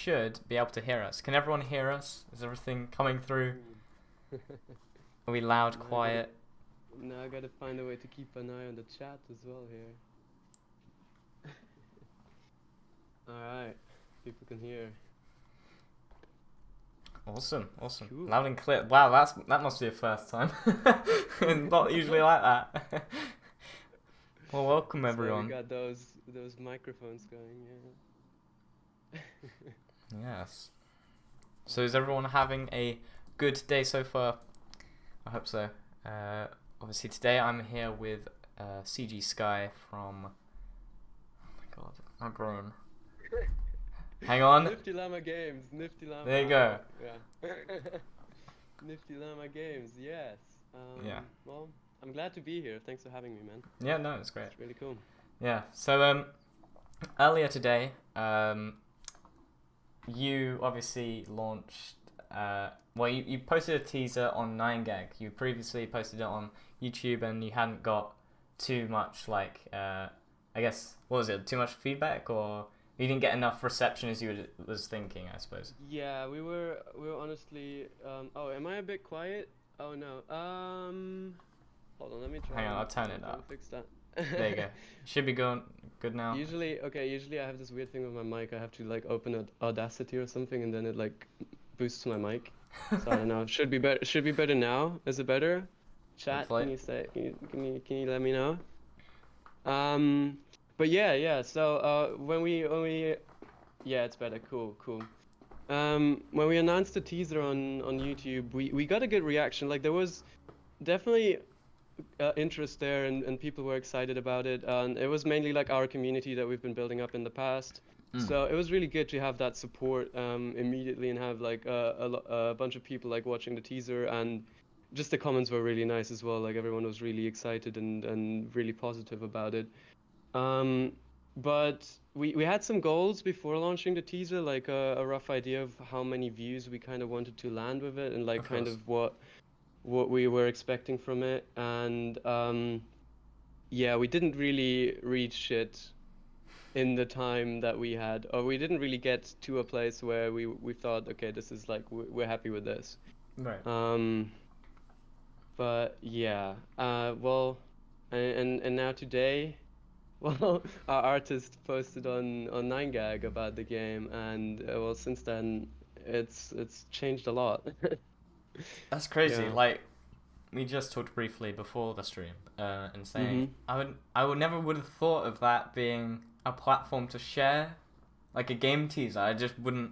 should be able to hear us. Can everyone hear us? Is everything coming through? Are we loud, quiet? Now I gotta find a way to keep an eye on the chat as well here. Alright, people can hear. Awesome. Cool. Loud and clear. Wow, that must be a first time. Not usually like that. Well, welcome everyone. So we got those microphones going, yeah. Yes. So is everyone having a good day so far? I hope so. Obviously today I'm here with CGSky from... Oh my god, my brain. Hang on. Nifty Llama Games, Nifty Llama. There you go. Yeah. Nifty Llama Games, yes. Yeah. Well, I'm glad to be here. Thanks for having me, man. Yeah, no, it's great. It's really cool. Yeah. So earlier today, you obviously launched. Well, you posted a teaser on 9gag. You previously posted it on YouTube, and you hadn't got too much I guess, what was it? Too much feedback, or you didn't get enough reception as you was thinking, I suppose. Yeah, we were honestly. Oh, am I a bit quiet? Oh no. Hold on, let me try. Hang on, I'll turn it up. Fix that. There you go. Should be going good now. Usually I have this weird thing with my mic. I have to open Audacity or something, and then it boosts my mic. So I don't know. Should be better. Should be better now. Is it better? Chat. Hopefully. Can you say? Can you let me know? But yeah. So yeah, it's better. Cool. When we announced the teaser on YouTube, we got a good reaction. Like there was definitely interest there, and people were excited about it. And it was mainly our community that we've been building up in the past. So it was really good to have that support immediately, and have a bunch of people watching the teaser, and just the comments were really nice as well. Everyone was really excited and really positive about it. But we had some goals before launching the teaser, a rough idea of how many views we kind of wanted to land with it, and kind of what we were expecting from it. And yeah, we didn't really reach it in the time that we had, or we didn't really get to a place where we thought, okay, this is we're happy with this. Right. But yeah, well, and now today, well, our artist posted on 9gag about the game, and well, since then it's changed a lot. That's crazy. Yeah. We just talked briefly before the stream, and saying I would never would have thought of that being a platform to share, a game teaser. I just wouldn't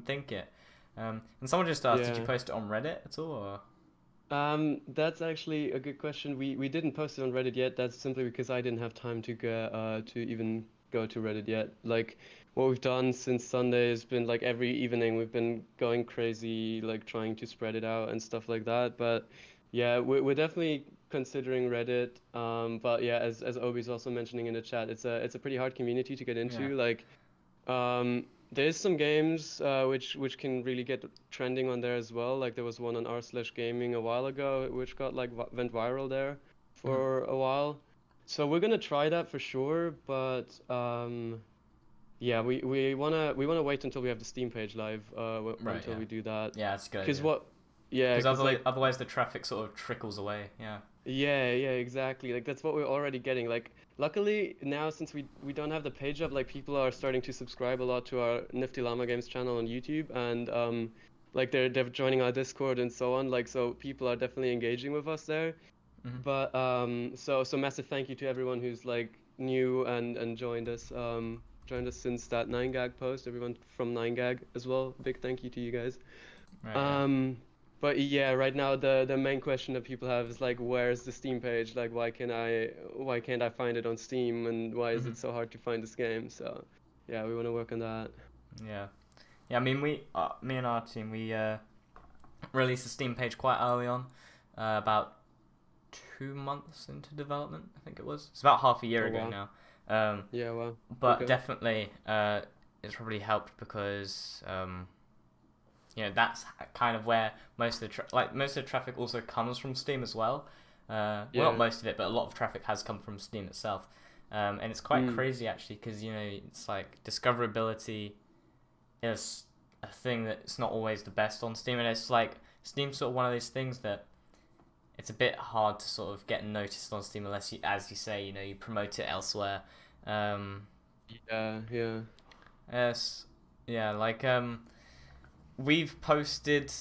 think it. And someone just asked, did you post it on Reddit at all? Or? That's actually a good question. We didn't post it on Reddit yet. That's simply because I didn't have time to go to even go to Reddit yet. What we've done since Sunday has been every evening we've been going crazy, trying to spread it out and stuff like that. But yeah, we're definitely considering Reddit. But yeah, as Obi's also mentioning in the chat, it's a pretty hard community to get into. Yeah. There's some games which can really get trending on there as well. There was one on r/gaming a while ago, which got went viral there for a while. So we're gonna try that for sure, but yeah, we wanna wait until we have the Steam page live until we do that. Yeah, that's good. Because otherwise the traffic sort of trickles away. Yeah. Yeah, exactly. That's what we're already getting. Luckily now, since we don't have the page up, people are starting to subscribe a lot to our Nifty Llama Games channel on YouTube, and they're joining our Discord and so on. So people are definitely engaging with us there. But so massive thank you to everyone who's new and joined us since that 9gag post. Everyone from 9gag as well. Big thank you to you guys. Right, But yeah, right now the main question that people have is where's the Steam page? Why can't I find it on Steam, and why is it so hard to find this game? So yeah, we want to work on that. Yeah. I mean, me and our team, we released the Steam page quite early on, about 2 months into development, I think it was. It's about half a year ago now. Yeah, well. But definitely, it's probably helped because that's kind of where most of the traffic also comes from Steam as well. Well, not most of it, but a lot of traffic has come from Steam itself. And it's quite crazy actually, because it's discoverability is a thing that's not always the best on Steam, and it's like Steam's sort of one of those things that it's a bit hard to sort of get noticed on Steam unless you, as you say, you promote it elsewhere. Um, Yeah, yeah. yes, yeah, like we've posted,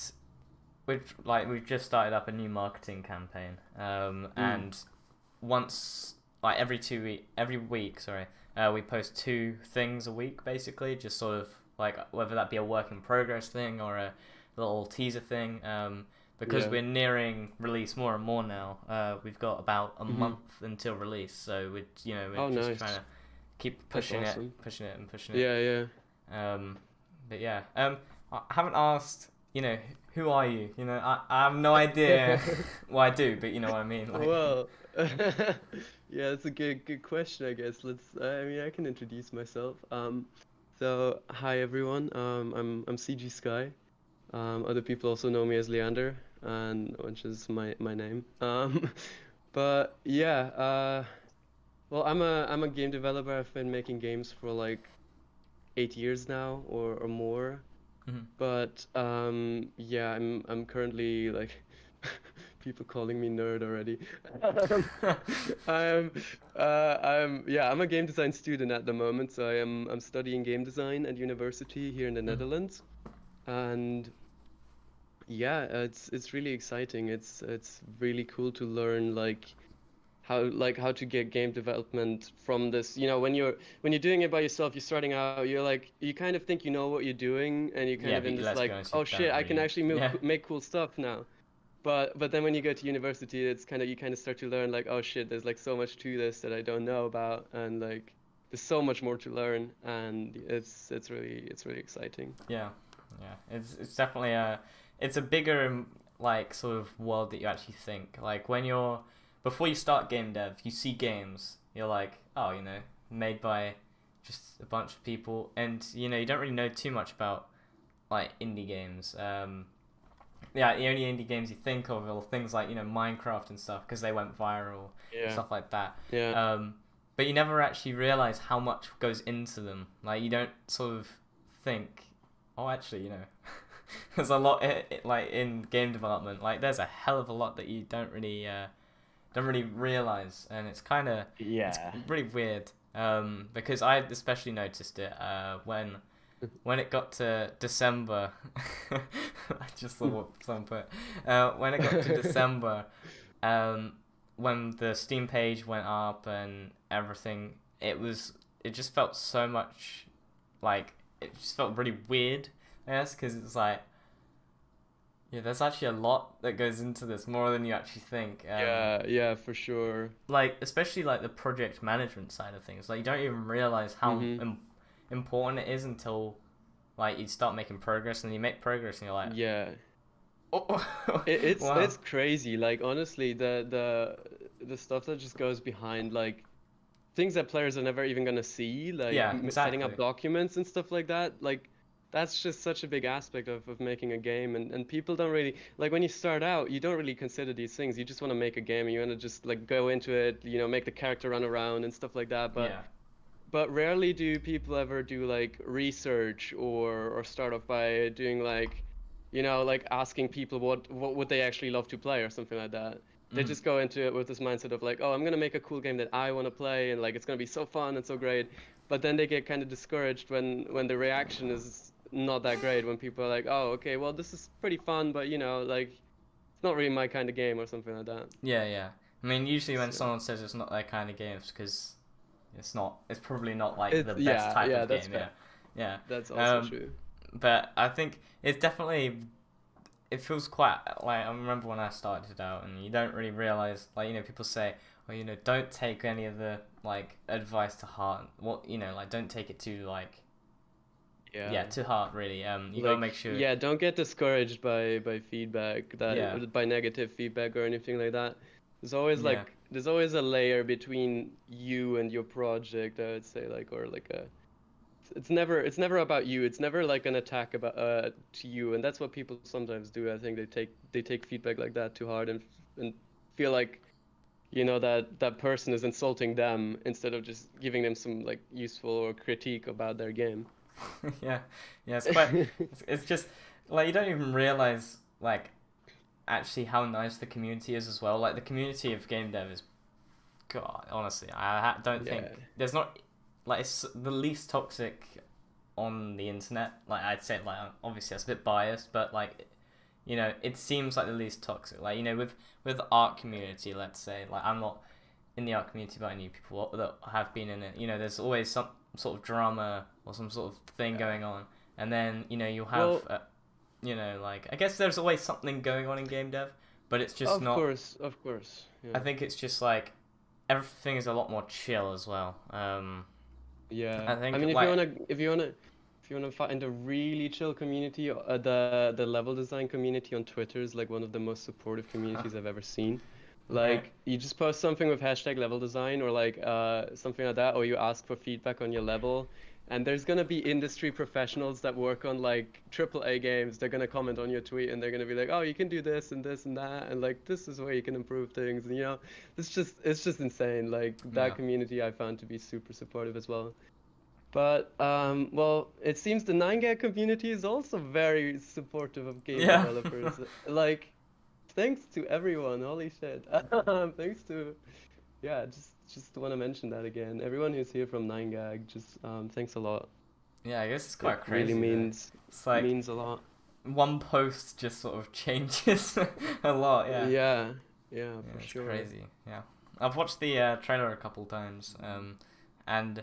we've just started up a new marketing campaign, and once like every week, sorry, we post 2 things a week basically, just sort of like whether that be a work in progress thing or a little teaser thing. Because Yeah. we're nearing release more and more now. We've got about a Mm-hmm. month until release, so we're Oh, just trying nice. to keep That's pushing it, awesome. pushing it, and pushing it. Yeah, yeah. But yeah, I haven't asked, who are you? I have no idea what I do, but you know what I mean. Like, Well, yeah, that's a good question, I guess. I mean, I can introduce myself. So hi everyone. I'm CGSky. Other people also know me as Leander, and which is my name. But yeah, well, I'm a game developer. I've been making games for like 8 years now or more. mhm. But yeah, I'm currently like people calling me nerd already. Um, I'm I'm a game design student at the moment, so I'm studying game design at university here in the Mm. Netherlands, and yeah, it's really exciting. It's really cool to learn how to get game development from this. When you're doing it by yourself, you're starting out, you kind of think you know what you're doing, and you're kind Yeah, of in but this let's be like, honest, you oh shit, don't I can really. actually Yeah, make cool stuff now. But then when you go to university, it's kind of you kind of start to learn like, oh shit, there's like so much to this that I don't know about, and like there's so much more to learn, and it's really exciting. yeah, yeah. It's definitely it's a bigger like sort of world that you actually think. Like when you're before you start game dev, you see games, you're like, oh, made by just a bunch of people, and you don't really know too much about like indie games. Yeah, the only indie games you think of are things like Minecraft and stuff because they went viral, Yeah, stuff like that. yeah, Um, but you never actually realize how much goes into them. Like you don't sort of think, oh, actually, there's a lot like in game development. Like there's a hell of a lot that you don't really realize, and it's yeah. really weird. Because I especially noticed it when it got to December. I just saw what someone put. When it got to December, um, when the Steam page went up and everything, it just felt so much like it just felt really weird. I guess because it's like yeah, there's actually a lot that goes into this more than you actually think. Yeah, yeah, for sure. Like especially like the project management side of things. Like you don't even realize how Mm-hmm. important it is until like you start making progress, and you make progress, and you're like, Yeah. oh, It's wow, crazy. Like honestly, the stuff that just goes behind like things that players are never even gonna see, like yeah, setting exactly, up documents and stuff like that. Like that's just such a big aspect of making a game, and people don't really like when you start out, you don't really consider these things. You just want to make a game and you want to just like go into it, make the character run around and stuff like that. But yeah, but rarely do people ever do like research or start off by doing like, like asking people what would they actually love to play or something like that. They mm, just go into it with this mindset of like, oh, I'm gonna make a cool game that I want to play and like it's gonna be so fun and so great. But then they get kind of discouraged when the reaction is not that great, when people are like, oh, okay, well this is pretty fun, but like it's not really my kind of game or something like that. yeah, yeah. I mean, usually when So someone says it's not their kind of game, it's because it's not. It's probably not like the it's best yeah, type yeah, of that's game. Yeah, fair. yeah. That's also Um, true. but I think it's definitely it feels quite like I remember when I started out, and you don't really realize like people say, well, don't take any of the like advice to heart. What like don't take it too like yeah Yeah. to heart really. You gotta Like, make sure. yeah, don't get discouraged by feedback Yeah, by negative feedback or anything like that. yeah, There's always a layer between you and your project, I would say, like, or like a it's never about you. It's never like an attack about to you, and that's what people sometimes do. I think they take feedback like that too hard and feel like that person is insulting them instead of just giving them some like useful or critique about their game. Yeah, yeah, it's quite. It's just like you don't even realize like actually how nice the community is as well. Like the community of game dev is, God, honestly, don't think Yeah. there's not like it's the least toxic on the internet. Like I'd say, like obviously that's a bit biased, but like it seems like the least toxic. Like with the art community, let's say, like I'm not in the art community, but I knew people that have been in it. There's always some sort of drama or some sort of thing Yeah. going on, and then you'll have Well, like I guess there's always something going on in game dev, but it's just of not. course, of course. I Yeah. think it's just like everything is a lot more chill as well. Yeah. I I think mean, like if you wanna find a really chill community, the level design community on Twitter is like one of the most supportive communities I've ever seen. right, Like you just post something with hashtag level design or like something like that, or you ask for feedback on your level, and there's gonna be industry professionals that work on like AAA games. They're gonna comment on your tweet and they're gonna be like, oh, you can do this and that, and like this is where you can improve things. And it's just insane. Like yeah, that community I found to be super supportive as well. But well, it seems the 9gag community is also very supportive of game yeah, developers. Like, thanks to everyone. Holy shit. Thanks to yeah, just want to mention that again. Everyone who's here from 9gag, just thanks a lot. yeah. I guess it's It quite really crazy though. means It's like means a lot. one post just sort of changes a lot. Yeah, Yeah, yeah, yeah, for it's sure. crazy. Yeah, I've watched the trailer a couple times. And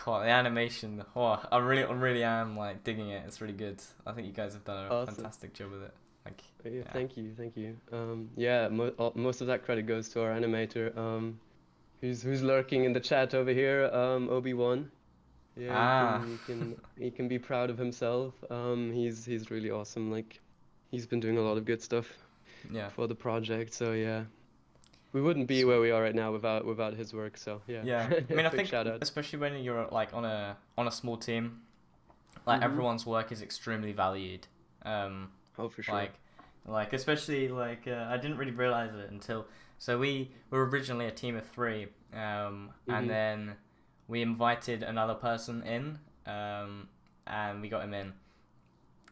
God, the animation. Oh, I really am like digging it. It's really good. I think you guys have done a Awesome. fantastic job with it. Like, Yeah, yeah. thank you, thank you. Yeah, most of that credit goes to our animator, who's lurking in the chat over here, Obi-Wan. Yeah, he Ah, can he can he can be proud of himself. He's really awesome. Like, he's been doing a lot of good stuff yeah. for the project. So yeah, we wouldn't be Sweet. where we are right now without his work. So yeah, Yeah. I mean, I big think shout out. especially when you're like on a small team, like Mm-hmm. everyone's work is extremely valued. Um, Oh, for sure. like especially like I didn't really realize it until so we were originally a team of three, and Mm-hmm. then we invited another person in, and we got him in.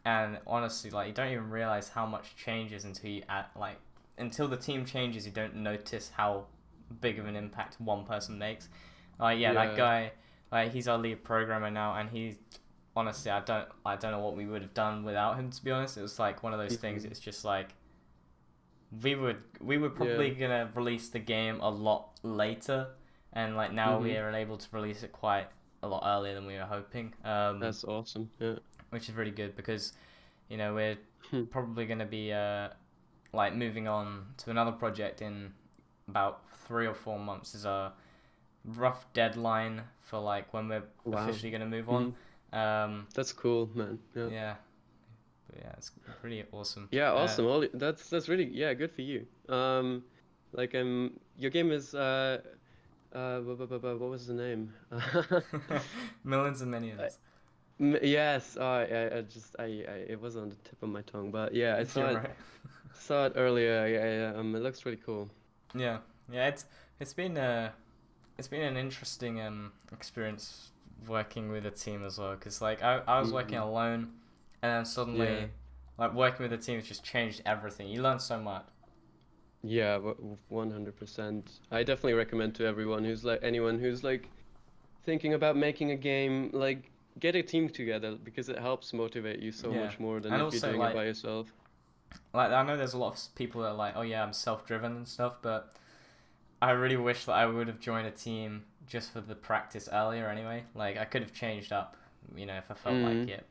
And honestly, like you don't even realize how much changes until until the team changes. You don't notice how big of an impact one person makes. Like yeah, that Yeah. guy, like he's our lead programmer now, and he's honestly, I don't know what we would have done without him. To be honest, it was like one of those things. Mm-hmm. It's just like we were Yeah. probably gonna release the game a lot later, and like now we Mm-hmm. are able to release it quite a lot earlier than we were hoping. That's awesome. Yeah. Which is really good because we're probably going to be like moving on to another project in about 3 or 4 months is a rough deadline for like when we're Wow. officially going to move on. Mm-hmm. um That's cool, man. Yeah. yeah, but yeah, it's pretty awesome. Yeah, awesome. That's really, yeah, good for you. Like your game is what was the name? Millions and I- millions. Yes. I it wasn't on the tip of my tongue, but yeah, I You're saw it right. saw it earlier. Yeah, yeah. It looks really cool. Yeah, yeah, it's been it's been an interesting experience working with a team as well, because like I was working Hmm. alone, and then Yeah. suddenly like working with a team has just changed everything. You learn so much. Yeah, 100%. I definitely recommend to everyone who's like anyone who's like thinking about making a game, like get a team together because it helps motivate you so Yeah, much more than and if you're also doing it by yourself. like I know there's a lot of people that are like, oh yeah, I'm self-driven and stuff, but I really wish that I would have joined a team just for the practice earlier anyway. Like I could have changed up, if I felt like Mm, it.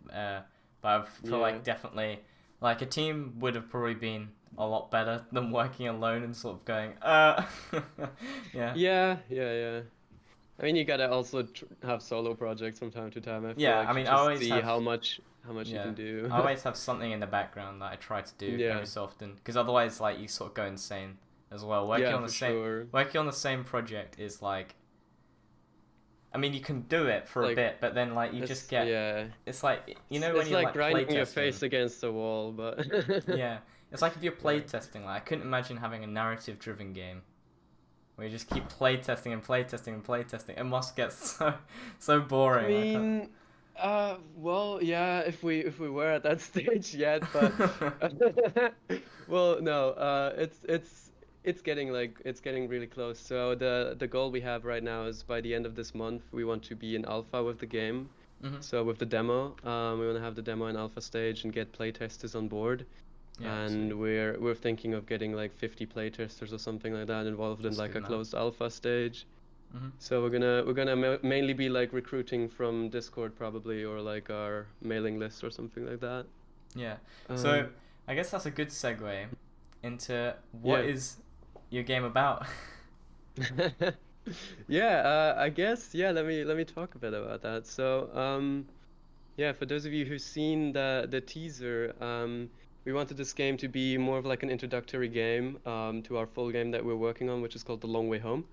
But I feel yeah. like definitely like a team would have probably been a lot better than working alone and sort of going, yeah. Yeah, yeah, yeah. I mean, you gotta also tr have solo projects from time to time. I feel Yeah, I like to mean, just see how much you yeah, can do. I always have something in the background that I try to do every Yeah, so often, because otherwise, like, you sort of go insane as well. yeah, for sure. Working on the same project is like, I mean, you can do it for a Like bit, but then like you just get, yeah, it's like when it's you're like like play grinding your testing. face against the wall, but Yeah, it's like if you're play yeah. testing. Like, I couldn't imagine having a narrative-driven game where you just keep play testing and play testing and play testing. It must get so I boring. Like, mean, Well, yeah, if we were at that stage yet, but well, no, it's getting like it's getting really close. So the goal we have right now is by the end of this month, we want to be in alpha with the game. Hmm. So with the demo, we want to have the demo in alpha stage and get playtesters on board. Yeah, And sweet. we're thinking of getting like 50 playtesters or something like that involved in That's like good, a man. closed alpha stage. Hmm. So we're gonna mainly be like recruiting from Discord probably or like our mailing list or something like that. Yeah. So Um, I guess that's a good segue into what yeah. is your game about? Yeah, I guess yeah, let me talk a bit about that. So, yeah, for those of you who've seen the teaser, we wanted this game to be more of like an introductory game to our full game that we're working on, which is called The Long Way Home.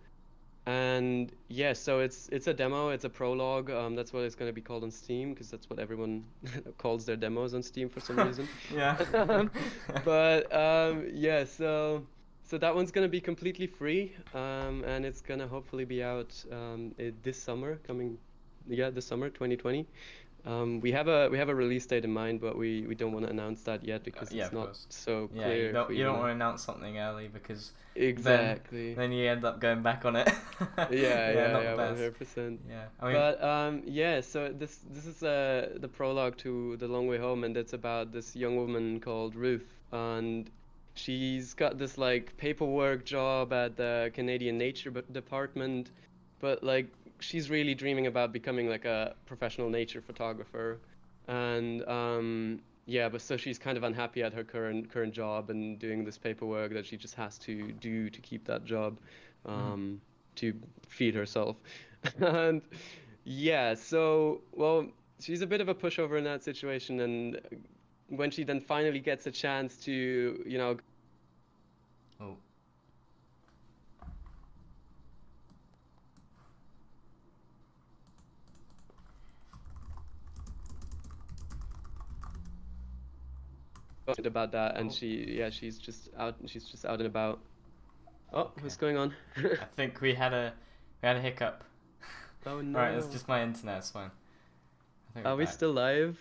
And yeah, so it's a demo, it's a prologue. That's what it's going to be called on Steam because that's what everyone calls their demos on Steam for some reason. Yeah. But yeah, so that one's going to be completely free, and it's going to hopefully be out this summer, coming, yeah, this summer 2020. We have a release date in mind, but we don't want to announce that yet because Yeah, it's of not course. so Yeah, you clear if don't we you don't want want to. to announce something early because then Exactly. then you end up going back on it. Yeah, Yeah, yeah, not the yeah, best. 100%. Yeah, I mean, But yeah, so this is the prologue to The Long Way Home, and it's about this young woman called Ruth, and she's got this like paperwork job at the Canadian Department, but like she's really dreaming about becoming like a professional nature photographer, and yeah, but so she's kind of unhappy at her current job and doing this paperwork that she just has to do to keep that job. mhm. Um, to feed herself. And yeah, so well, she's a bit of a pushover in that situation, and when she then finally gets a chance to, Oh, about that, and oh, yeah, she's just out and about. Oh, okay. what's going on? I think we had a hiccup. Oh All right, it's no. just my internet. It's fine. I think we're Are we back. still live?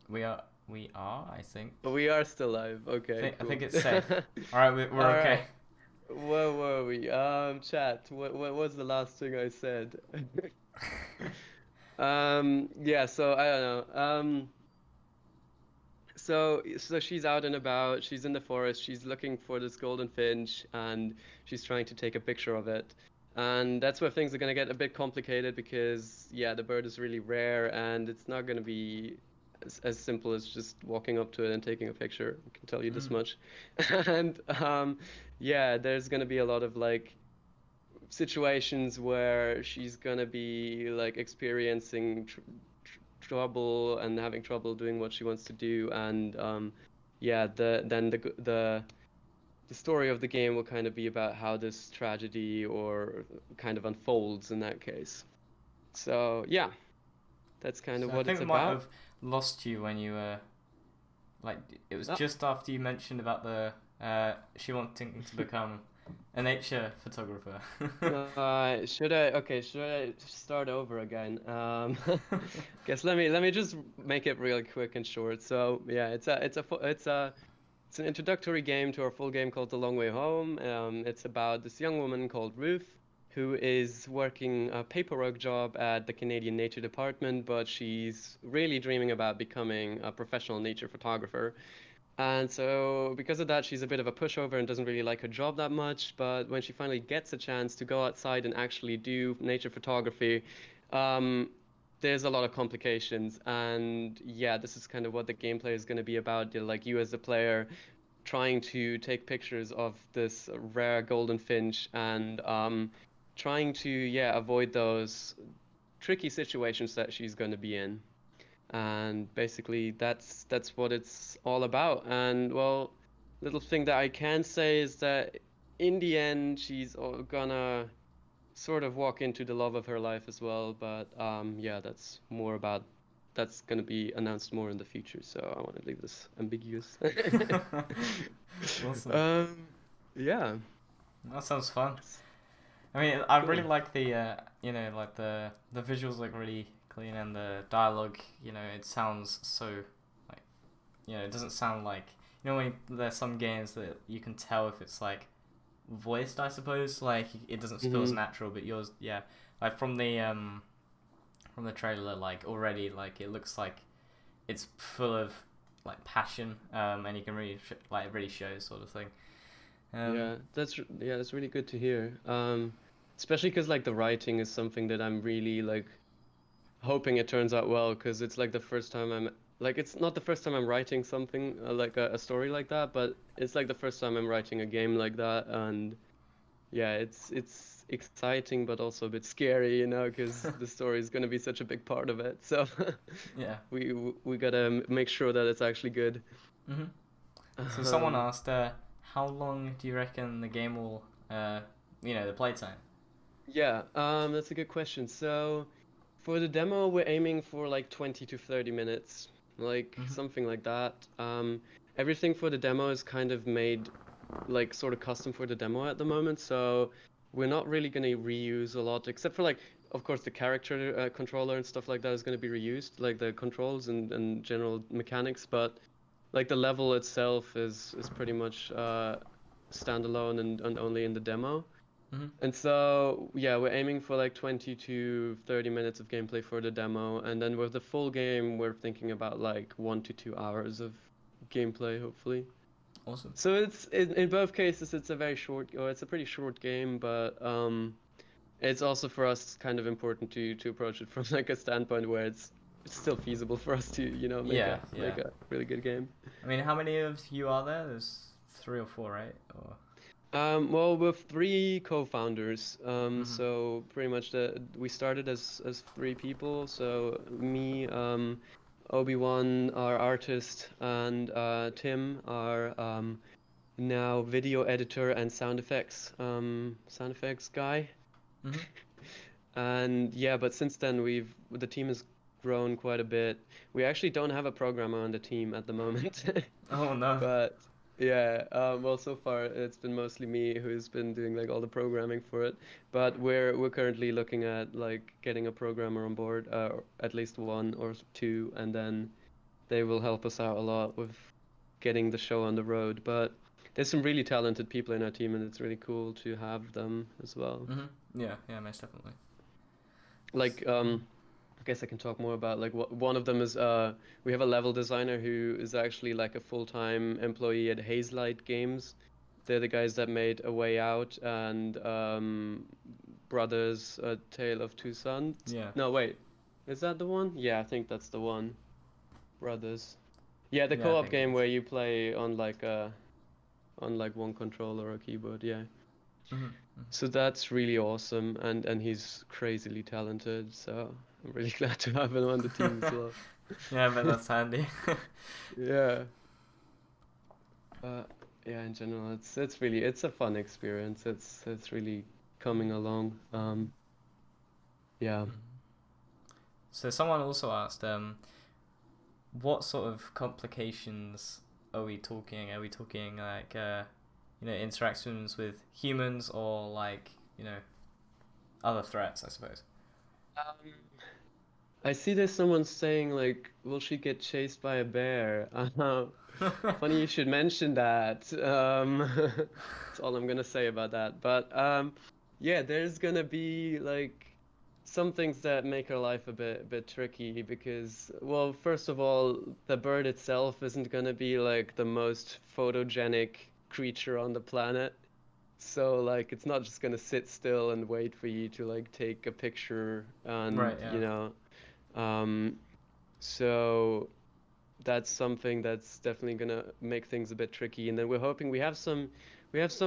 We are. I think. We are still live. I Okay, think I cool. think it's safe. All right, we're All okay. right. Where were we? Chat. What was the last thing I said? Yeah, so I don't know. So she's out and about, she's in the forest, she's looking for this golden finch, and she's trying to take a picture of it. And that's where things are gonna get a bit complicated because, yeah, the bird is really rare and it's not gonna be as simple as just walking up to it and taking a picture. I can tell you this Mm. much. And yeah, there's gonna be a lot of like situations where she's gonna be like experiencing trouble and having trouble doing what she wants to do, and yeah, the story of the game will kind of be about how this tragedy or kind of unfolds in that case. So yeah, that's kind of So I what think it's we might about. have lost you when you like it was Oh, just after you mentioned about the she wanting to become a nature photographer. should I start over again? Guess let me just make it real quick and short. So yeah, it's an introductory game to our full game called The Long Way Home. It's about this young woman called Ruth who is working a paperwork job at the Canadian Nature Department, but she's really dreaming about becoming a professional nature photographer. And so, because of that, she's a bit of a pushover and doesn't really like her job that much. But when she finally gets a chance to go outside and actually do nature photography, um, there's a lot of complications. And yeah, this is kind of what the gameplay is going to be about. Like you as a player trying to take pictures of this rare golden finch and trying to, yeah, avoid those tricky situations that she's going to be in. And basically that's what it's all about. And well, little thing that I can say is that in the end she's gonna sort of walk into the love of her life as well, but yeah, that's gonna be announced more in the future, so I want to leave this ambiguous. Awesome. um yeah, That sounds fun. I mean, I really cool. like the like the visuals look really clean, and the dialogue, it sounds so like, it doesn't sound like, when there's some games that you can tell if it's like voiced, I suppose, like it doesn't feel as natural, but yours, yeah, like from the trailer, like already, like it looks like it's full of like passion, and you can really really show sort of thing. That's really good to hear. Especially because like the writing is something that I'm really like hoping it turns out well, because it's like the first time it's not the first time I'm writing something like a story like that, but it's like the first time I'm writing a game like that, and yeah, it's exciting but also a bit scary, because the story is gonna be such a big part of it. So Yeah. we gotta make sure that it's actually good. hmm So someone asked, how long do you reckon the game will, the playtime? Yeah, that's a good question. So for the demo, we're aiming for like 20 to 30 minutes, like hmm something like that. Everything for the demo is kind of made like sort of custom for the demo at the moment, so we're not really going to reuse a lot, except for like, of course, the character controller and stuff like that is going to be reused, like the controls and general mechanics, but like the level itself is pretty much standalone and only in the demo. hmm And so, yeah, we're aiming for like 20 to 30 minutes of gameplay for the demo, and then with the full game, we're thinking about like 1 to 2 hours of gameplay, hopefully. Awesome. So it's in both cases, it's a very short, or it's a pretty short game, but it's also for us kind of important to approach it from like a standpoint where it's still feasible for us to, make Yeah, a yeah. make a really good game. I mean, how many of you are there? There's 3 or 4, right? Or Well, we're three co-founders. hmm So pretty much we started as three people. So me, Obi-Wan, our artist, and Tim, our now video editor and sound effects guy. hmm And yeah, but since then the team has grown quite a bit. We actually don't have a programmer on the team at the moment. Oh no. But yeah, well, so far it's been mostly me who's been doing like all the programming for it. But we're currently looking at like getting a programmer on board, or at least one or two, and then they will help us out a lot with getting the show on the road. But there's some really talented people in our team, and it's really cool to have them as well. hmm Yeah, yeah, most definitely. Like, I guess I can talk more about like what one of them is. We have a level designer who is actually like a full-time employee at Hazelight Games. They're the guys that made A Way Out and Brothers: A Tale of Two Sons. Yeah. No, wait, is that the one? Yeah, I think that's the one. Brothers. Yeah, the Yeah, I co-op think it game is. where you play on like one controller or keyboard. Yeah. hmm So that's really awesome, and he's crazily talented. So I'm really glad to have him on the team as well. Yeah, but that's handy. Yeah. But yeah, in general, it's a fun experience. It's really coming along. Yeah. Mhm. So someone also asked, what sort of complications are we talking? Are we talking like, interactions with humans, or like, other threats, I suppose? Um, I see there's someone saying like, will she get chased by a bear? Funny you should mention that. That's all I'm gonna say about that. But yeah, there's gonna be like some things that make her life a bit tricky because, well, first of all, the bird itself isn't gonna be like the most photogenic creature on the planet. So like it's not just gonna sit still and wait for you to like take a picture and Right, yeah. um so that's something that's definitely gonna make things a bit tricky. And then we're hoping we have some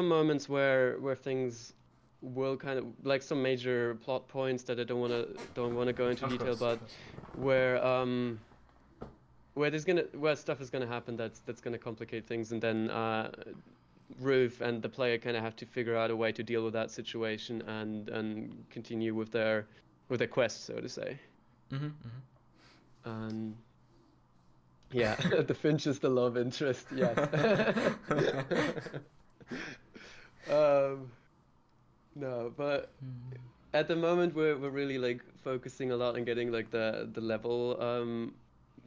moments where things will kind of like some major plot points that I don't wanna go into Of detail, course, of but course. where stuff is gonna happen that's gonna complicate things, and then Ruth and the player kind of have to figure out a way to deal with that situation and continue with their quest, so to say. hmm And yeah, the Finch is the love interest, yes. hmm Um, no, but at the moment we're really like focusing a lot on getting like the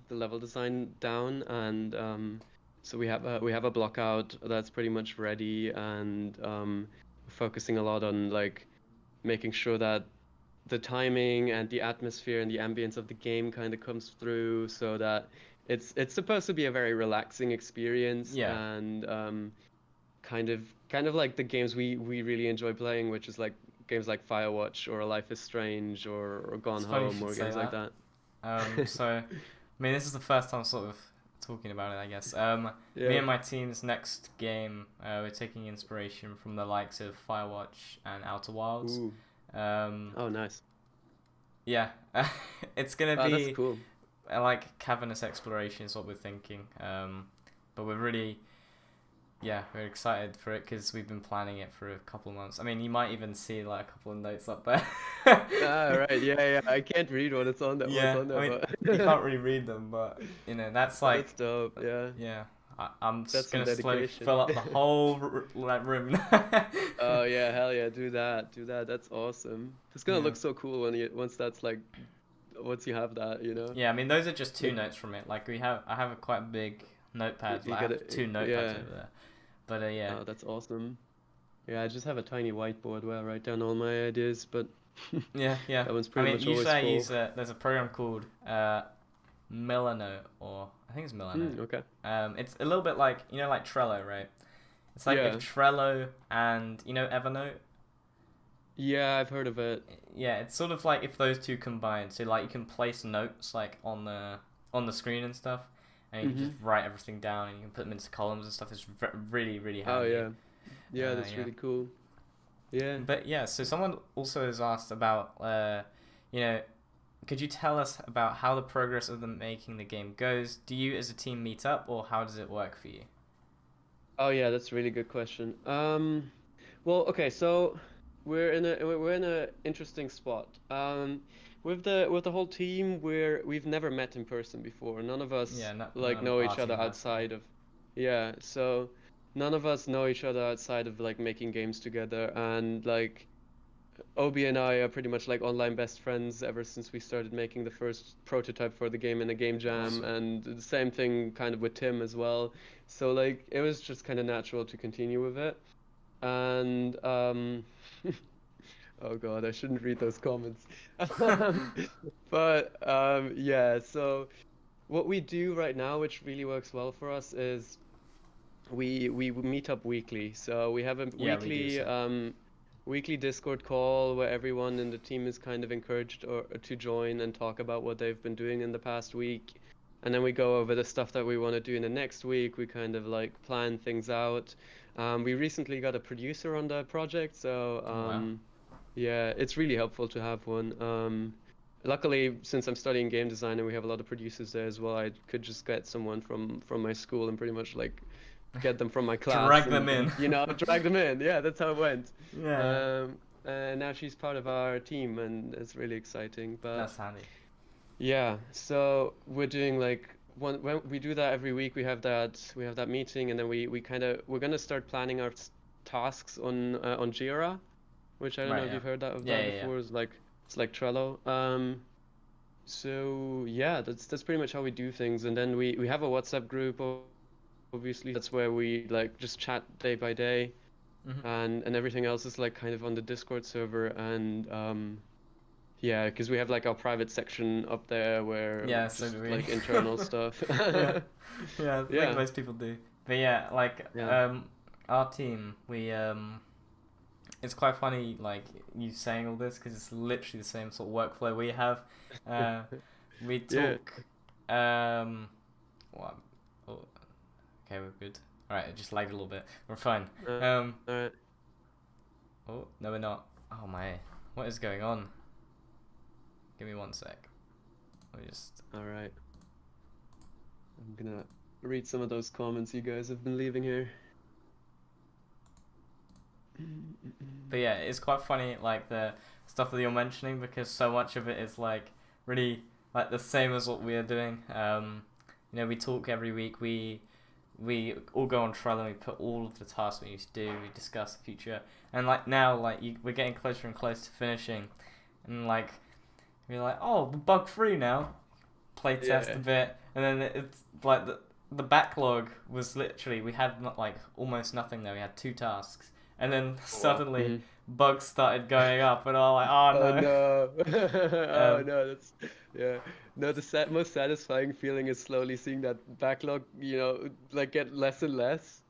level design down, and so we have a block out that's pretty much ready, and focusing a lot on like making sure that the timing and the atmosphere and the ambience of the game kind of comes through, so that it's supposed to be a very relaxing experience, Yeah, and kind of like the games we really enjoy playing, which is like games like Firewatch or Life is Strange or Gone it's funny you Home should or say games like that. that. So, I mean, this is the first time sort of talking about it, I guess. Me Yeah. and my team's next game, we're taking inspiration from the likes of Firewatch and Outer Wilds. Ooh. Um, Oh, nice. yeah, it's gonna Oh, that's be cool. like cavernous exploration is what we're thinking. But we're really, yeah, we're excited for it because we've been planning it for a couple of months. I mean, you might even see like a couple of notes up there. Ah, right. Yeah, yeah. I can't read what's Yeah, on I there, mean, but you can't really read them, but that's but that's like, dope. Yeah. yeah, I'm That's just some gonna slowly dedication. fill up the whole like room. Oh yeah, hell yeah, do that. Do that. That's awesome. It's gonna Yeah, look so cool when you once that's like once you have that, you know? yeah. I mean, those are just two Like notes from it. Like I have a quite big notepad. you Like I gotta have two notepads yeah. over there. But yeah, Oh, that's awesome. Yeah, I just have a tiny whiteboard where I write down all my ideas, but yeah. that one's I pretty mean, much usually always I full. use there's a program called Milano, or I think it's Milano. Okay. It's a little bit like like Trello, right? It's like if Yeah. Trello and Evernote. Yeah, I've heard of it. Yeah, it's sort of like if those two combine. So like you can place notes like on the screen and stuff, and you can Mm-hmm. just write everything down and you can put them into columns and stuff. It's really really Oh handy. yeah. Yeah, that's Yeah. really cool. Yeah. But yeah, so someone also has asked about you know, could you tell us about how the progress of the making the game goes? Do you as a team meet up, or how does it work for you? Oh yeah, that's a really good question. Well, okay, so we're in a interesting spot. With the whole team, we've never met in person before. None of us Yeah, like none of know our each other team has. outside of, yeah, so none of us know each other outside of like making games together, and like Obi and I are pretty much like online best friends ever since we started making the first prototype for the game in a game jam, Awesome. and the same thing kind of with Tim as well. So like it was just kind of natural to continue with it. And oh God, I shouldn't read those comments. Um, but yeah, so what we do right now, which really works well for us, is we meet up weekly. So we have a Yeah, we do so. weekly Discord call where everyone in the team is kind of encouraged or to join and talk about what they've been doing in the past week. And then we go over the stuff that we want to do in the next week. We kind of like plan things out. We recently got a producer on the project, so Oh wow. yeah, it's really helpful to have one. Luckily, since I'm studying game design and we have a lot of producers there as well, I could just get someone from my school and pretty much like get them from my class Drag them in. and you know drag them in. Yeah, that's how it went. Yeah, And now she's part of our team and it's really exciting. But that's handy. yeah, so we're doing like one when we do that every week. We have that meeting, and then we kind of we're gonna start planning our tasks on Jira, which I don't know Right. if Yeah. you've heard that of Yeah. that Yeah. Yeah. before. It's like Trello. So yeah, that's pretty much how we do things. And then we have a WhatsApp group. Obviously, that's where we like just chat day by day, Mhm. and everything else is like kind of on the Discord server. And yeah, because we have like our private section up there where Yeah. So just do we. like internal stuff. Yeah. Yeah. I think Yeah, most people do. But yeah, like yeah. our team, we it's quite funny like you saying all this because it's literally the same sort of workflow we have. Uh, we Yeah. talk. Well, oh, okay, we're good. All right, it just lagged a little bit. We're fine. Uh, Um. all right. Oh no, we're not. Oh my, what is going on? Give me one sec. We just. All right. I'm gonna read some of those comments you guys have been leaving here. But yeah, it's quite funny like the stuff that you're mentioning because so much of it is like really like the same as what we are doing. We talk every week. we all go on Trello and we put all of the tasks we used to do. We discuss the future, and like now, like we're getting closer and closer to finishing, and like we're like, oh, we're bug free now. Play test a bit, and then it's like the backlog was literally, we had not like almost nothing there. We had 2 tasks, and then suddenly bugs started going up, and I'm like, oh no. Oh no. Oh no, that's yeah. No, the most satisfying feeling is slowly seeing that backlog, like get less and less.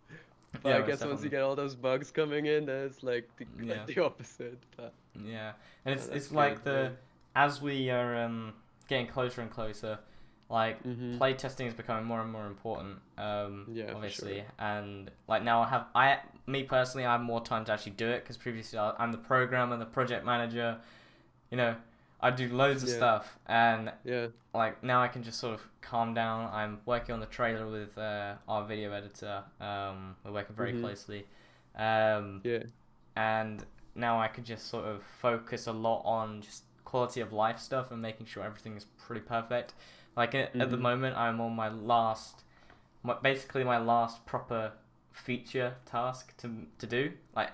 But I most guess once you definitely. get all those bugs coming in, then it's like Yeah. the opposite. But Yeah, and that's it's good, like yeah. as we are getting closer and closer, like Mhm. play testing is becoming more and more important. Yeah, for Obviously, sure. and like now me personally, I have more time to actually do it because previously I'm the programmer, the project manager. You know, I do loads of Yeah. stuff, and Yeah. like now I can just sort of calm down. I'm working on the trailer with our video editor. We're working very Mhm. closely. Um, Yeah. and now I could just sort of focus a lot on just quality of life stuff and making sure everything is pretty perfect. Like at the Mhm. moment, I'm on basically my last proper feature task to do, like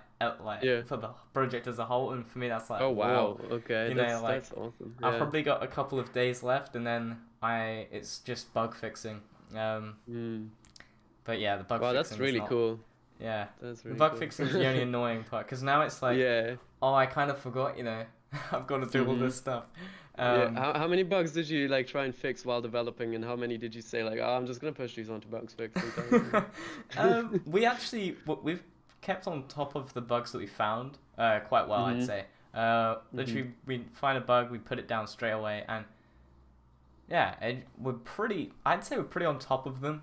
Yeah. for the project as a whole, and for me that's like Oh whoa, wow. Okay. like That's awesome. I've Yeah. probably got a couple of days left, and then it's just bug fixing. Um, Mm. but yeah, the bug Wow, that's fixing is really not. cool. Yeah, That's the really bug cool. fixing is the only annoying part because now it's like, Yeah. oh, I kind of forgot, I've got to do all Mhm. this stuff. Yeah. Um, How many bugs did you like try and fix while developing, and how many did you say like, oh, I'm just gonna push these onto bugs fixing time? we've kept on top of the bugs that we found quite well, I'd Mhm. say. Mhm. Literally, we find a bug, we put it down straight away, and yeah, I'd say we're pretty on top of them.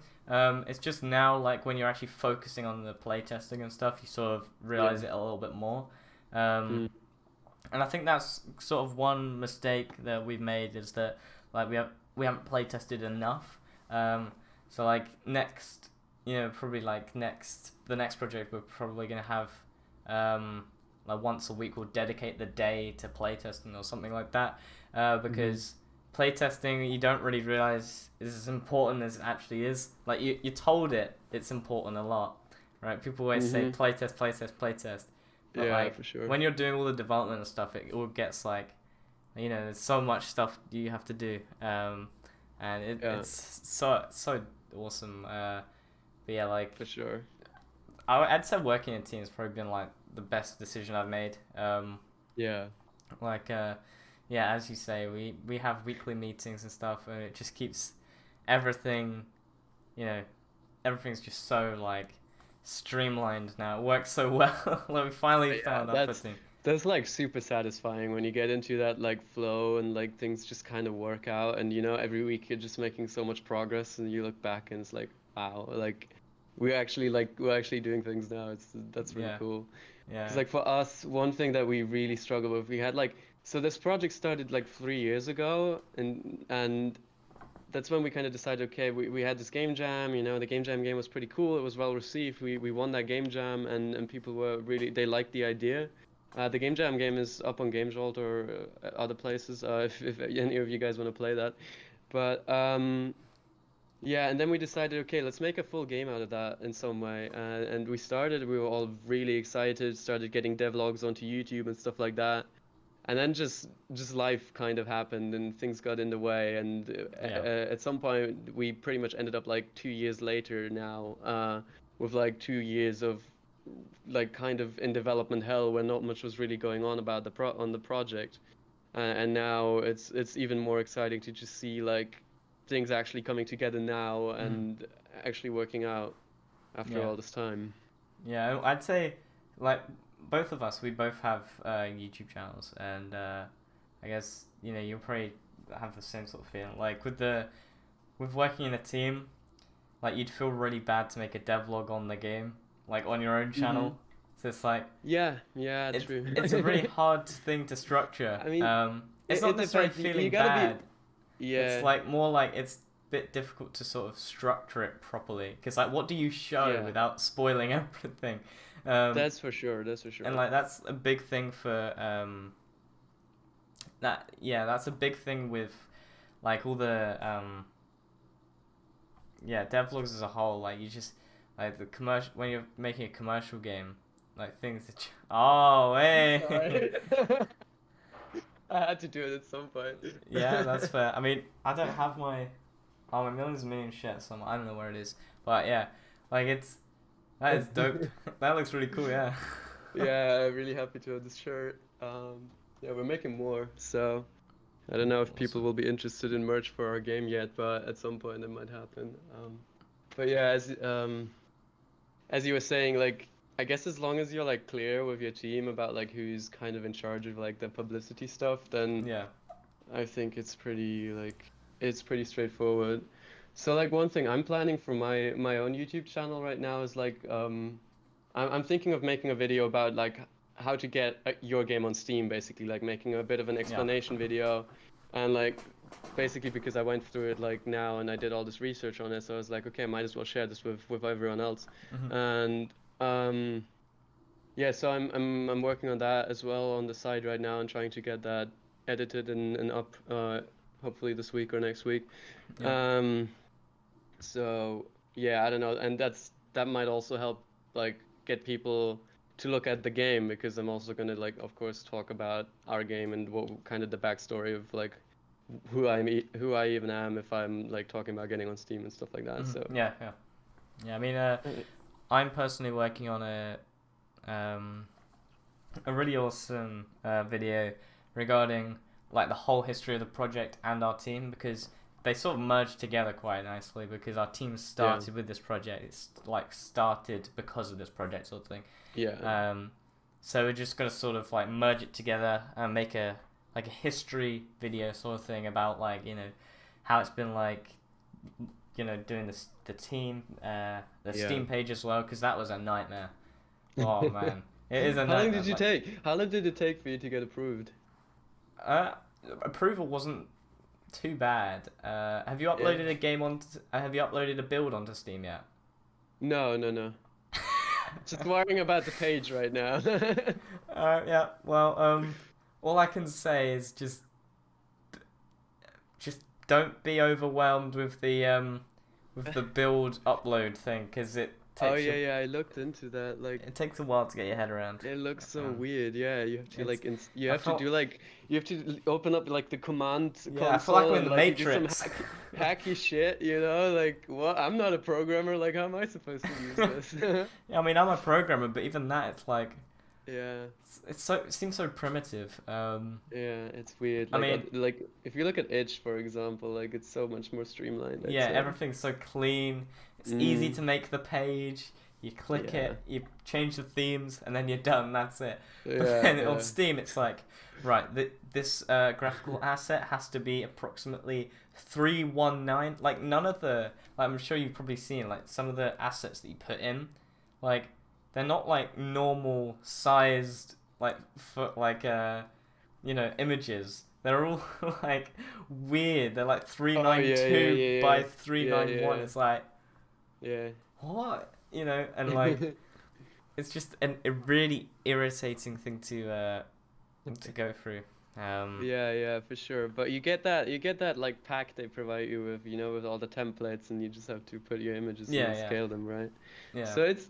It's just now, like, when you're actually focusing on the playtesting and stuff, you sort of Yeah. realize it a little bit more. Um, Mm. and I think that's sort of one mistake that we've made is that, like, we haven't playtested enough. So, like, probably, like, the next project we're probably going to have, like, once a week we'll dedicate the day to playtesting or something like that. Mhm. Because playtesting, you don't really realize is as important as it actually is. Like you're told it's important a lot, right? People always say Mhm. playtest, playtest, playtest, but Yeah, like for sure. when you're doing all the development and stuff, it all gets like, there's so much stuff you have to do, and Yeah, it's so awesome. But yeah, like for sure. I'd say working in a team has probably been like the best decision I've made. Yeah. Like yeah, as you say, we have weekly meetings and stuff, and it just keeps everything, you know, everything's just so like streamlined now. It works so well. Like we finally Yeah, found our that's footing. that's like super satisfying when you get into that like flow and like things just kind of work out and every week you're just making so much progress and you look back and it's like wow, like we're actually doing things now. That's really Yeah, cool. Because yeah. like for us, one thing that we really struggle with, we had like so this project started like 3 years ago and that's when we kind of decided, okay, we had this game jam, the game jam game was pretty cool. It was well received. We won that game jam and people were really, they liked the idea. The game jam game is up on GameJolt or other places, if any of you guys want to play that. But yeah, and then we decided, okay, let's make a full game out of that in some way. And we were all really excited, started getting devlogs onto YouTube and stuff like that. And then just life kind of happened and things got in the way and Yeah. at some point we pretty much ended up like 2 years later now with like 2 years of like kind of in development hell where not much was really going on about on the project and now it's even more exciting to just see like things actually coming together now Mm. and actually working out after Yeah. all this time. Yeah, I'd say, like, both of us, we both have YouTube channels, and I guess you'll probably have the same sort of feeling. Like with working in a team, like you'd feel really bad to make a devlog on the game, like on your own Mm-hmm. channel. So it's like Yeah, yeah, true. it's a really hard thing to structure. I mean, It's it, not it necessarily depends. You feeling gotta be, bad. It's yeah, like more like it's a bit difficult to sort of structure it properly because like what do you show yeah. without spoiling everything? Um, That's for sure. That's for and sure. like that's a big thing for that's a big thing with like all the devlogs as a whole. Like you just like the commercial when you're making a commercial game, like things that oh hey. Sorry. I had to do it at some point. Yeah, that's fair. I mean, I don't have my my millions and million shit somewhere. I don't know where it is, but yeah, like that is dope. That looks really cool. Yeah. Yeah, I'm really happy to have this shirt. Yeah, we're making more, so I don't know if people Awesome. will be interested in merch for our game yet, but at some point it might happen. But yeah, as you were saying, like I guess as long as you're like clear with your team about like who's kind of in charge of like the publicity stuff, then Yeah. I think it's pretty straightforward. So like one thing I'm planning for my own YouTube channel right now is like I'm thinking of making a video about like how to get your game on Steam, basically like making a bit of an Yeah. explanation video, and like basically because I went through it like now and I did all this research on it, so I was like, okay, I might as well share this with everyone else, Hmm. and yeah, so I'm working on that as well on the side right now and trying to get that edited and up hopefully this week or next week. Yeah. Um, so yeah, I don't know, and that might also help like get people to look at the game because I'm also gonna like of course talk about our game and what kind of the backstory of like who I even am if I'm like talking about getting on Steam and stuff like that. So Yeah. Yeah. Yeah. I mean, I'm personally working on um a really awesome video regarding like the whole history of the project and our team because they sort of merged together quite nicely because our team yeah, started with this project. It's like started because of this project sort of thing. yeah, So we're just gonna sort of like merge it together and make a like a history video sort of thing about like how it's been like doing this the team the yeah. Steam page as well because that was a nightmare. Oh man, it is a How long nightmare. did you Like take? How long did it take for you to get approved? uh, approval wasn't too bad. Have you Yeah. uploaded a game on? Have you uploaded a build onto Steam yet? No, no, no. Just worrying about the page right now. Yeah. Well, all I can say is just don't be overwhelmed with the build upload thing because Oh yeah, yeah, I looked into that. Like, it takes a while to get your head around. it looks so Um, weird. Yeah, you have to it's like you I have to felt do like you have to open up like the command I feel like console I'm in and the like you do some Matrix. hacky shit, you know? Like, what? I'm not a programmer. Like, how am I supposed to use this? Yeah, I mean I'm a programmer, but even that it's like Yeah. it seems so primitive. Yeah, it's weird. I mean Like if you look at Itch, for example, like it's so much more streamlined, I'd yeah, say. everything's so clean. It's easy Mm, to make the page. You click yeah. it, you change the themes, and then you're done. That's it. But Yeah, then on yeah. Steam, it's like, right, this graphical asset has to be approximately 319. Like none of the, like, I'm sure you've probably seen like some of the assets that you put in, like they're not like normal sized like for like images. They're all like weird. They're like Oh yeah, yeah, 392 by yeah, yeah, 391. yeah, It's like yeah. what and like it's just a really irritating thing to go through. Yeah, yeah, for sure. But you get that like pack they provide you with, you know, with all the templates, and you just have to put your images in Yeah, and yeah, scale them, right? yeah, So it's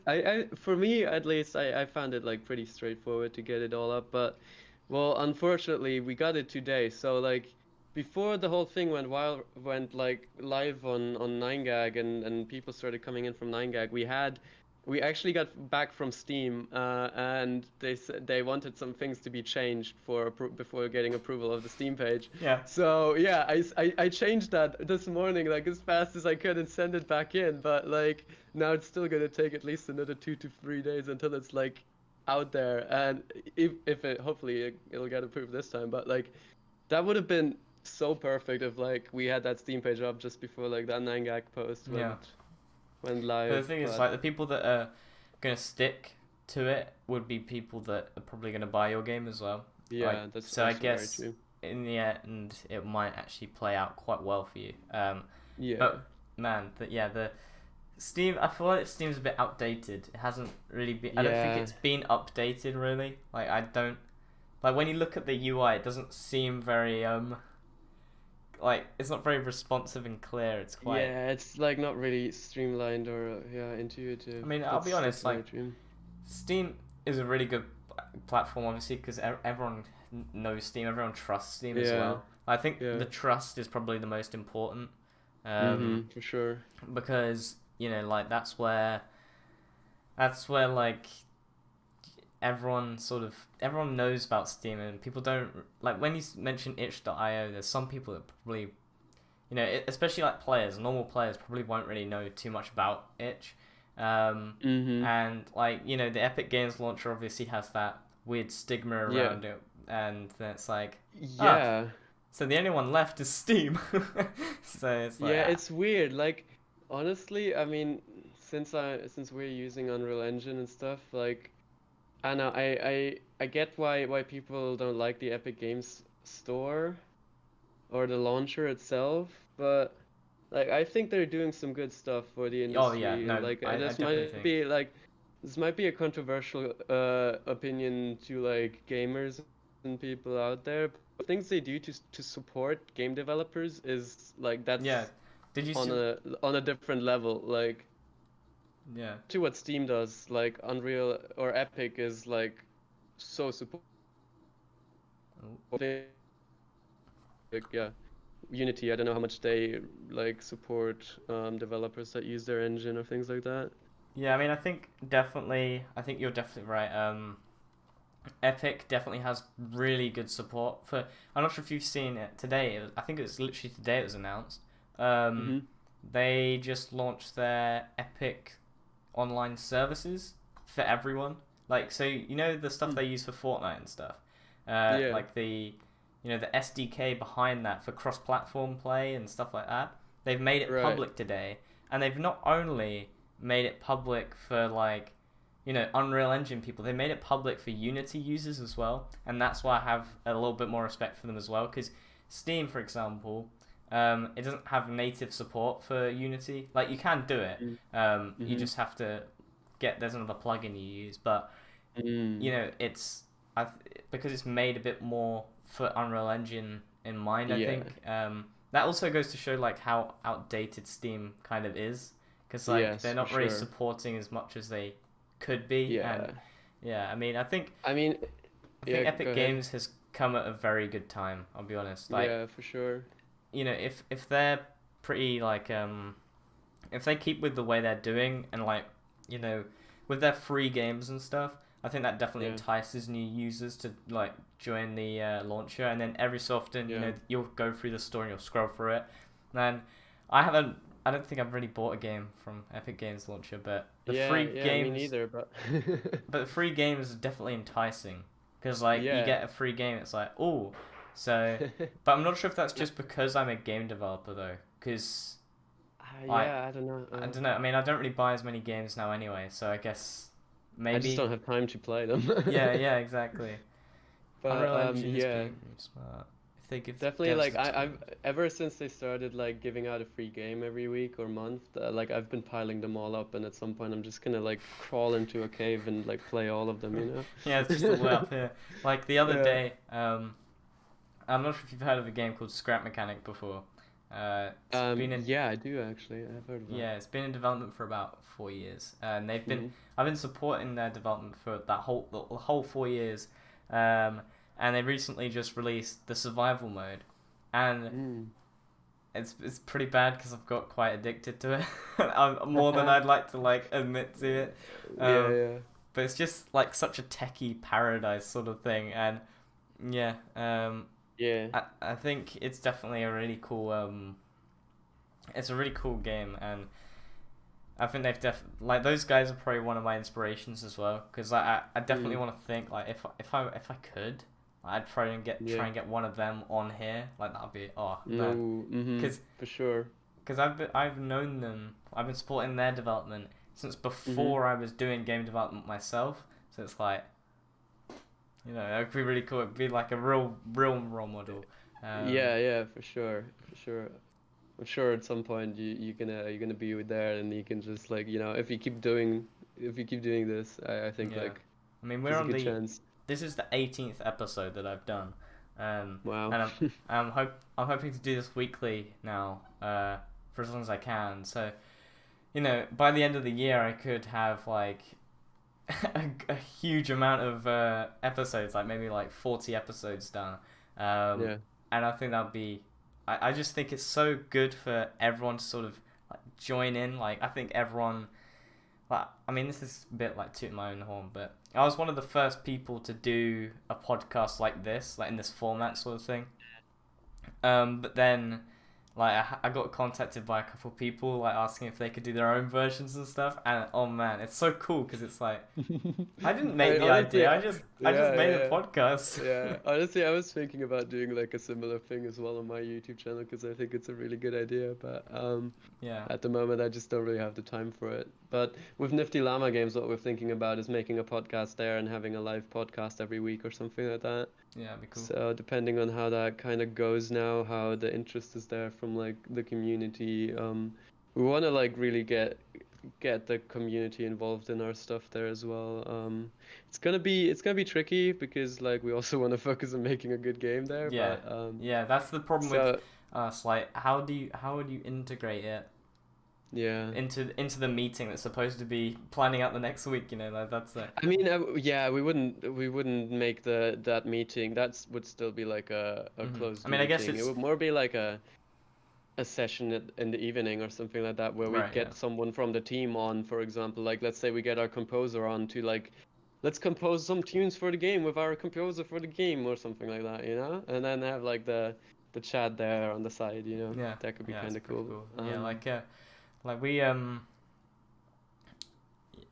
for me at least, I found it like pretty straightforward to get it all up. But well, unfortunately, we got it today. So like before the whole thing went like live on 9gag and people started coming in from 9gag, we actually got back from Steam, and they said they wanted some things to be changed before getting approval of the Steam page. yeah, So yeah, I changed that this morning like as fast as I could and send it back in. But like now it's still gonna take at least another 2 to 3 days until it's like out there. And if it hopefully it'll get approved this time. But like that would have been so perfect if like we had that Steam page up just before like that 9gag post yeah. went But the live. thing is, But like, the people that are gonna stick to it would be people that are probably gonna buy your game as well. Like, yeah, that's so I also very guess true. in the end, it might actually play out quite well for you. Yeah. But man, the Steam, I feel like Steam's a bit outdated. It hasn't really been. I don't think Yeah. it's been updated really. Like I don't like when you look at the UI, it doesn't seem very like it's not very responsive and clear. It's quite. Yeah, it's like not really streamlined or yeah, I intuitive. mean, I'll be honest. That's very Like true. Steam is a really good platform, obviously, because everyone knows Steam. Everyone trusts Steam as Yeah, well. I think yeah. the trust is probably the most important. Um, For sure. because like that's where like everyone knows about Steam, and people don't like when you mention itch.io. There's some people that probably especially like normal players probably won't really know too much about itch. Mm-hmm. And like the Epic Games launcher obviously has that weird stigma Yeah. around it, and then it's like Yeah. so the only one left is Steam. So it's like Yeah, it's weird. Like honestly, I mean, since we're using Unreal Engine and stuff, like I know I get why people don't like the Epic Games store or the launcher itself, but like I think they're doing some good stuff for the oh yeah, industry, and no, like I this definitely might think be a controversial opinion to like gamers and people out there. But things they do to support game developers is like yeah. that's Did you on see? a different level. Like Yeah. to what Steam does, like Unreal or Epic is like so Oh. supportive. Like yeah, Unity. I don't know how much they like support developers that use their engine or things like that. Yeah, I mean, I think you're definitely right. Epic definitely has really good support for. I'm not sure if you've seen it today. I think it was literally today it was announced. Um, Mm-hmm. they just launched their Epic online services for everyone. Like, so the stuff they use for Fortnite and stuff. Yeah. Like the SDK behind that for cross-platform play and stuff like that. They've made it Right. public today, and they've not only made it public for like Unreal Engine people. They made it public for Unity users as well, and that's why I have a little bit more respect for them as well. Because Steam, for example, it doesn't have native support for Unity. Like you can do it, you just have to there's another plugin you use, but it's because it's made a bit more for Unreal Engine in mind. I Yeah. think that also goes to show like how outdated Steam kind of is, because like Yes, they're for not really sure. supporting as much as they could be. Yeah. And yeah, I mean, I think I yeah, Epic go ahead. Games has come at a very good time. I'll be honest. Like, Yeah, for sure. if they're pretty like if they keep with the way they're doing, and like with their free games and stuff, I think that definitely Yeah. entices new users to like join the launcher. And then every so often, Yeah. you'll go through the store and you'll scroll through it. And I don't think I've really bought a game from Epic Games launcher, but the Yeah, free yeah, games, me neither, but but the free games are definitely enticing, because like you Yeah. get a free game, it's like oh, so. But I'm not sure if that's just because I'm a game developer though, because yeah, I don't know. I don't know. I mean, I don't really buy as many games now anyway, so I guess I just maybe. don't have time to play them. Yeah, exactly. But Unreal Engine is yeah, being smart. If they give definitely devs like the I've time. ever since they started like giving out a free game every week or month, like I've been piling them all up, and at some point I'm just gonna like crawl into a cave and like play all of them, you know? Yeah, it's just the way up here. Like the other Yeah. day, I'm not sure if you've heard of a game called Scrap Mechanic before. It's been in Yeah, I do actually. I've heard of that. yeah, it's been in development for about 4 years, and Mhm. I've been supporting their development for the whole 4 years, and they recently just released the survival mode, and Mm. it's pretty bad because I've got quite addicted to it, more than I'd like to like admit to it. Yeah, yeah. But it's just like such a techie paradise sort of thing, and yeah, Yeah. I think it's definitely a really cool it's a really cool game, and I think like those guys are probably one of my inspirations as well, because I definitely want to think like if I could, I'd probably try and get one of them on here, like that'd be No, man, because for sure. I've known them, I've been supporting their development since before I was doing game development myself, so it's like it'd be really cool. It'd be like a real role model. Yeah, for sure, for sure. I'm sure at some point you're gonna be there, and you can just like if you keep doing this, I think Yeah. like I mean, there's a good chance. this is the 18th episode that I've done. Wow. And I'm hoping to do this weekly now, for as long as I can. So, by the end of the year, I could have like a huge amount of episodes, like maybe like 40 episodes done. Yeah. And I think that'd be. I just think it's so good for everyone to sort of like join in. Like I think everyone. Like, I mean, this is a bit like tooting my own horn, but I was one of the first people to do a podcast like this, like in this format sort of thing. But then, like, I got contacted by a couple of people, like, asking if they could do their own versions and stuff. And oh man, it's so cool because it's like, I didn't make the Honestly, idea. I just made a podcast. yeah. Honestly, I was thinking about doing like a similar thing as well on my YouTube channel because I think it's a really good idea. But Yeah. at the moment, I just don't really have the time for it. But with Nifty Llama Games, what we're thinking about is making a podcast there and having a live podcast every week or something like that. Yeah, that'd be cool. So depending on how that kind of goes now, how the interest is there from like the community, we want to like really get the community involved in our stuff there as well. It's gonna be tricky because like we also want to focus on making a good game there. Yeah. But Yeah, that's the problem so with us. Like, how would you integrate it yeah. into the meeting that's supposed to be planning out the next week? Like that's the. I mean, yeah, we wouldn't make that meeting. Would still be like a closed I mean, I guess meeting. It it's would more be like a session in the evening or something like that where we right. get Yeah. someone from the team on, for example. Like let's say we get our composer on to like let's compose some tunes for the game with our composer for the game or something like that, and then have like the chat there on the side, Yeah. that could be Yeah, kind it's of pretty cool. cool. Yeah, like we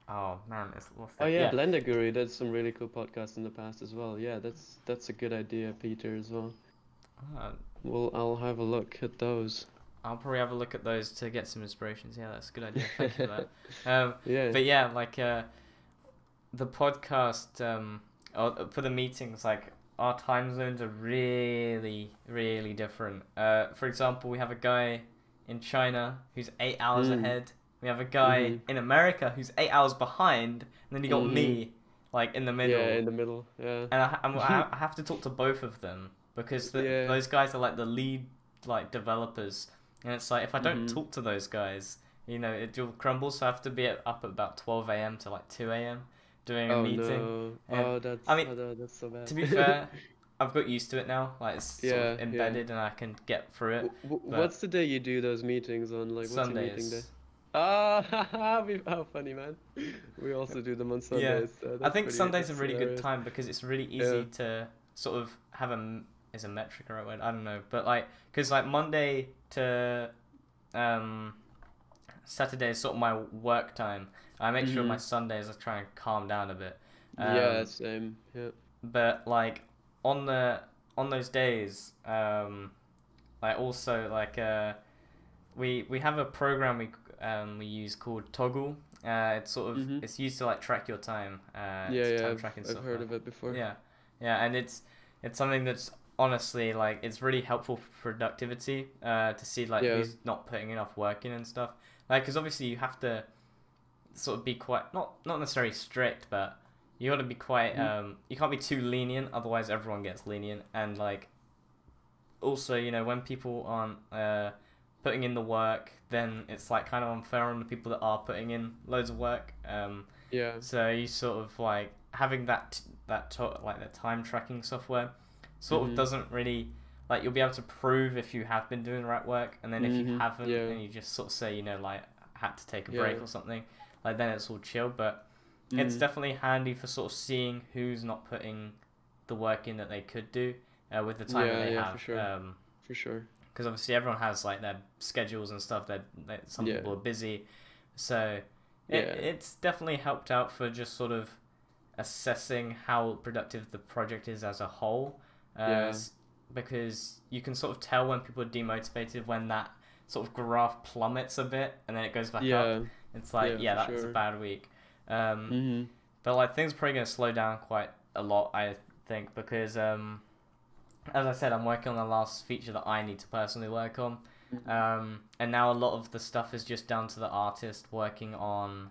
Oh man, what's Oh that? yeah, Yeah. Blender Guru did some really cool podcasts in the past as well. Yeah, that's a good idea, Peter, as well. Uh, I'll have a look at those. I'll probably have a look at those to get some inspirations. Yeah, that's a good idea. Thank you for that. Yeah. But yeah, like the podcast or for the meetings, like our time zones are really, really different. For example, we have a guy in China who's 8 hours ahead. We have a guy in America who's 8 hours behind, and then you got me, like in the middle. Yeah, in the middle. Yeah. And I have to talk to both of them because those guys are like the lead like developers, and it's like if I don't talk to those guys, it'll crumble. So I have to be up at about 12 a.m. to like 2 a.m. doing a meeting. No. And, That's that's so bad. to be fair, I've got used to it now. Like it's sort of embedded, and I can get through it. What's the day you do those meetings on? Like, what's your meeting day? Sundays. Ah, how funny, man. We also do them on Sundays. So I think Sundays are that's a really good hilarious. time because it's really easy to sort of have is a metric the right word? I don't know, but like because like Monday to Saturday is sort of my work time. I make sure my Sundays I try and calm down a bit. Yeah, same. Yeah. But like on those days, like also like we have a program we use called Toggle. It's sort of it's used to like track your time. Time tracking I've heard of it before. Yeah, and it's something that's honestly like it's really helpful for productivity. To see like who's not putting enough work in and stuff. Like, because obviously you have to sort of be quite not necessarily strict, but you got to be quite you can't be too lenient, otherwise everyone gets lenient. And like also when people aren't putting in the work, then it's like kind of unfair on the people that are putting in loads of work. So you sort of like having like the time tracking software sort of doesn't really like you'll be able to prove if you have been doing the right work, and then if you haven't, and you just sort of say like had to take a break or something, like then it's all chill. But it's definitely handy for sort of seeing who's not putting the work in that they could do with the time that they have. For sure. Because obviously everyone has like their schedules and stuff. That some people are busy, so it's definitely helped out for just sort of assessing how productive the project is as a whole. Because you can sort of tell when people are demotivated when that sort of graph plummets a bit and then it goes back up. It's like that's a bad week. But like things are probably going to slow down quite a lot, I think, because as I said, I'm working on the last feature that I need to personally work on. And now a lot of the stuff is just down to the artist working on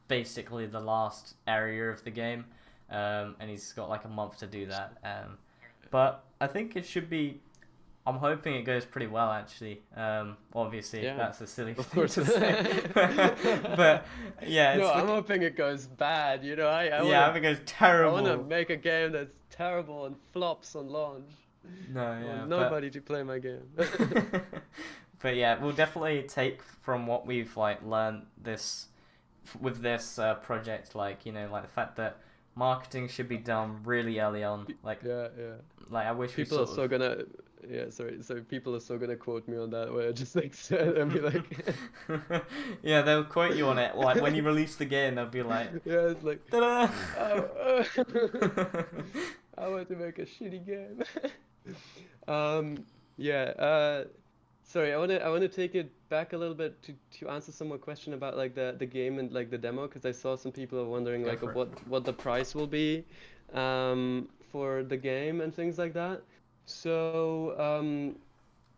basically the last area of the game. And he's got like a month to do that. but I think it should be. I'm hoping it goes pretty well, actually. Obviously, Yeah, that's a silly of thing course. to say, but yeah, No, it's I'm look. hoping it goes bad. You know, Yeah, I think it goes I wanna terrible. make a game that's terrible and flops on launch. No, I want yeah, nobody to play my game. but yeah, we'll definitely take from what we've like learned this with this project, like like the fact that marketing should be done really early on. Yeah, yeah. Like I wish we People are sort of. so gonna, yeah, sorry. So people are so gonna quote me on that, where I just like said and be like, Yeah, they'll quote you on it. Like when you release the game, they'll be like, yeah, it's like, ta-da! oh, I want to make a shitty game. Um, yeah. Sorry, I wanna take it back a little bit to answer some more question about like the game and like the demo, because I saw some people are wondering Go like for of it. what the price will be, for the game and things like that. So,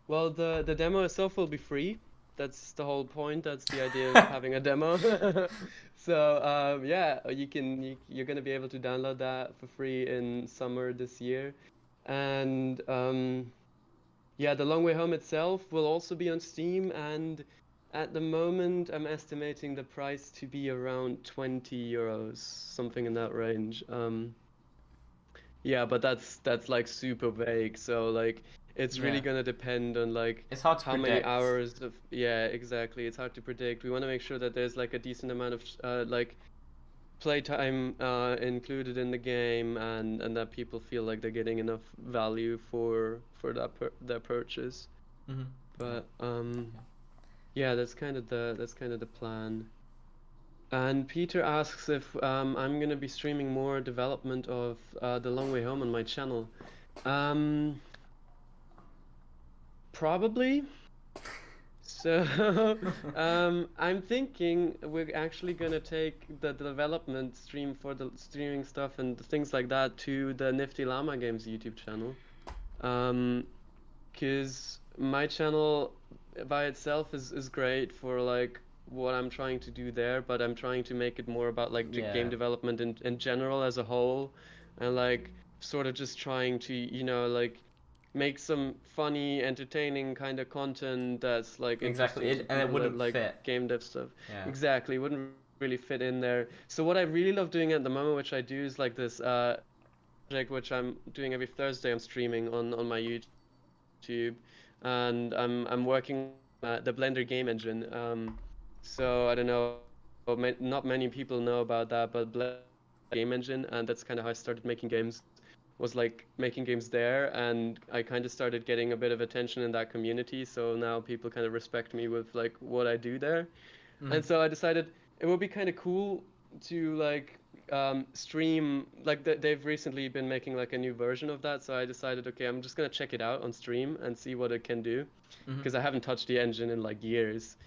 well, the demo itself will be free. That's the whole point. That's the idea of having a demo. So, yeah, you're gonna be able to download that for free in summer this year, and yeah, The Long Way Home itself will also be on Steam, and at the moment I'm estimating the price to be around 20 euros, something in that range. Yeah, but that's like super vague. So like it's really Yeah, gonna depend on like it's hard to how many predict. hours of, yeah, exactly. It's hard to predict. We want to make sure that there's like a decent amount of like playtime included in the game, and that people feel like they're getting enough value for their purchase. Hmm. Yeah. But yeah, that's kind of the plan. And Peter asks if I'm gonna be streaming more development of The Long Way Home on my channel. Um, Probably. So, I'm thinking we're actually gonna take the development stream for the streaming stuff and things like that to the Nifty Llama Games YouTube channel. Um, 'Cause my channel by itself is great for like what I'm trying to do there, but I'm trying to make it more about like game Yeah, development in general as a whole, and like sort of just trying to, like make some funny, entertaining kind of content that's like exactly. interesting to And it people that wouldn't like fit. game dev stuff. Yeah. Exactly, wouldn't really fit in there. So what I really love doing at the moment, which I do, is like this project which I'm doing every Thursday. I'm streaming on my YouTube, and I'm working the Blender game engine. So I don't know, not many people know about that, but Blender game engine, and that's kind of how I started making games. Was like making games there, and I kind of started getting a bit of attention in that community. So now people kind of respect me with like what I do there. Hmm. And so I decided it would be kind of cool to like stream, like they've recently been making like a new version of that. So I decided, okay, I'm just gonna check it out on stream and see what it can do, Hmm. because I haven't touched the engine in like years.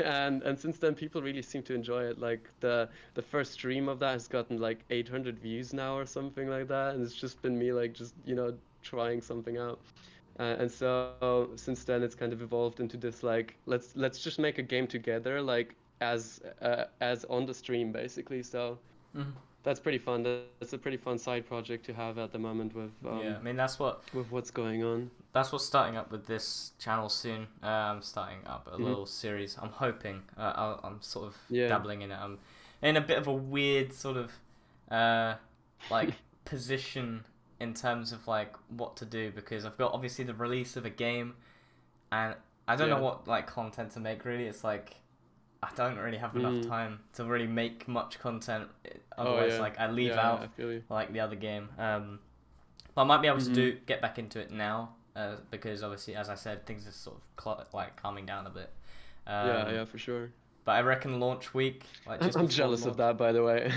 And since then people really seem to enjoy it. Like the first stream of that has gotten like 800 views now or something like that, and it's just been me like just trying something out. And so since then it's kind of evolved into this like let's just make a game together, like as on the stream basically. So Hmm. that's pretty fun. That's a pretty fun side project to have at the moment Yeah, I mean that's what with what's going on. that's what's starting up with this channel soon. I'm starting up a Hmm. little series. I'm hoping. I'm sort of Yeah. dabbling in it. I'm in a bit of a weird sort of like position in terms of like what to do, because I've got obviously the release of a game, and I don't know Yeah. what like content to make really. It's like I don't really have enough Mm. time to really make much content. Oh Otherwise, yeah. like I leave Yeah, I out feel you. like the other game. But I might be able to Hmm. get back into it now, because obviously, as I said, things are sort of like calming down a bit. Yeah, Um, yeah, for sure. but I reckon launch week, like I'm, just I'm before jealous of launch. that, by the way.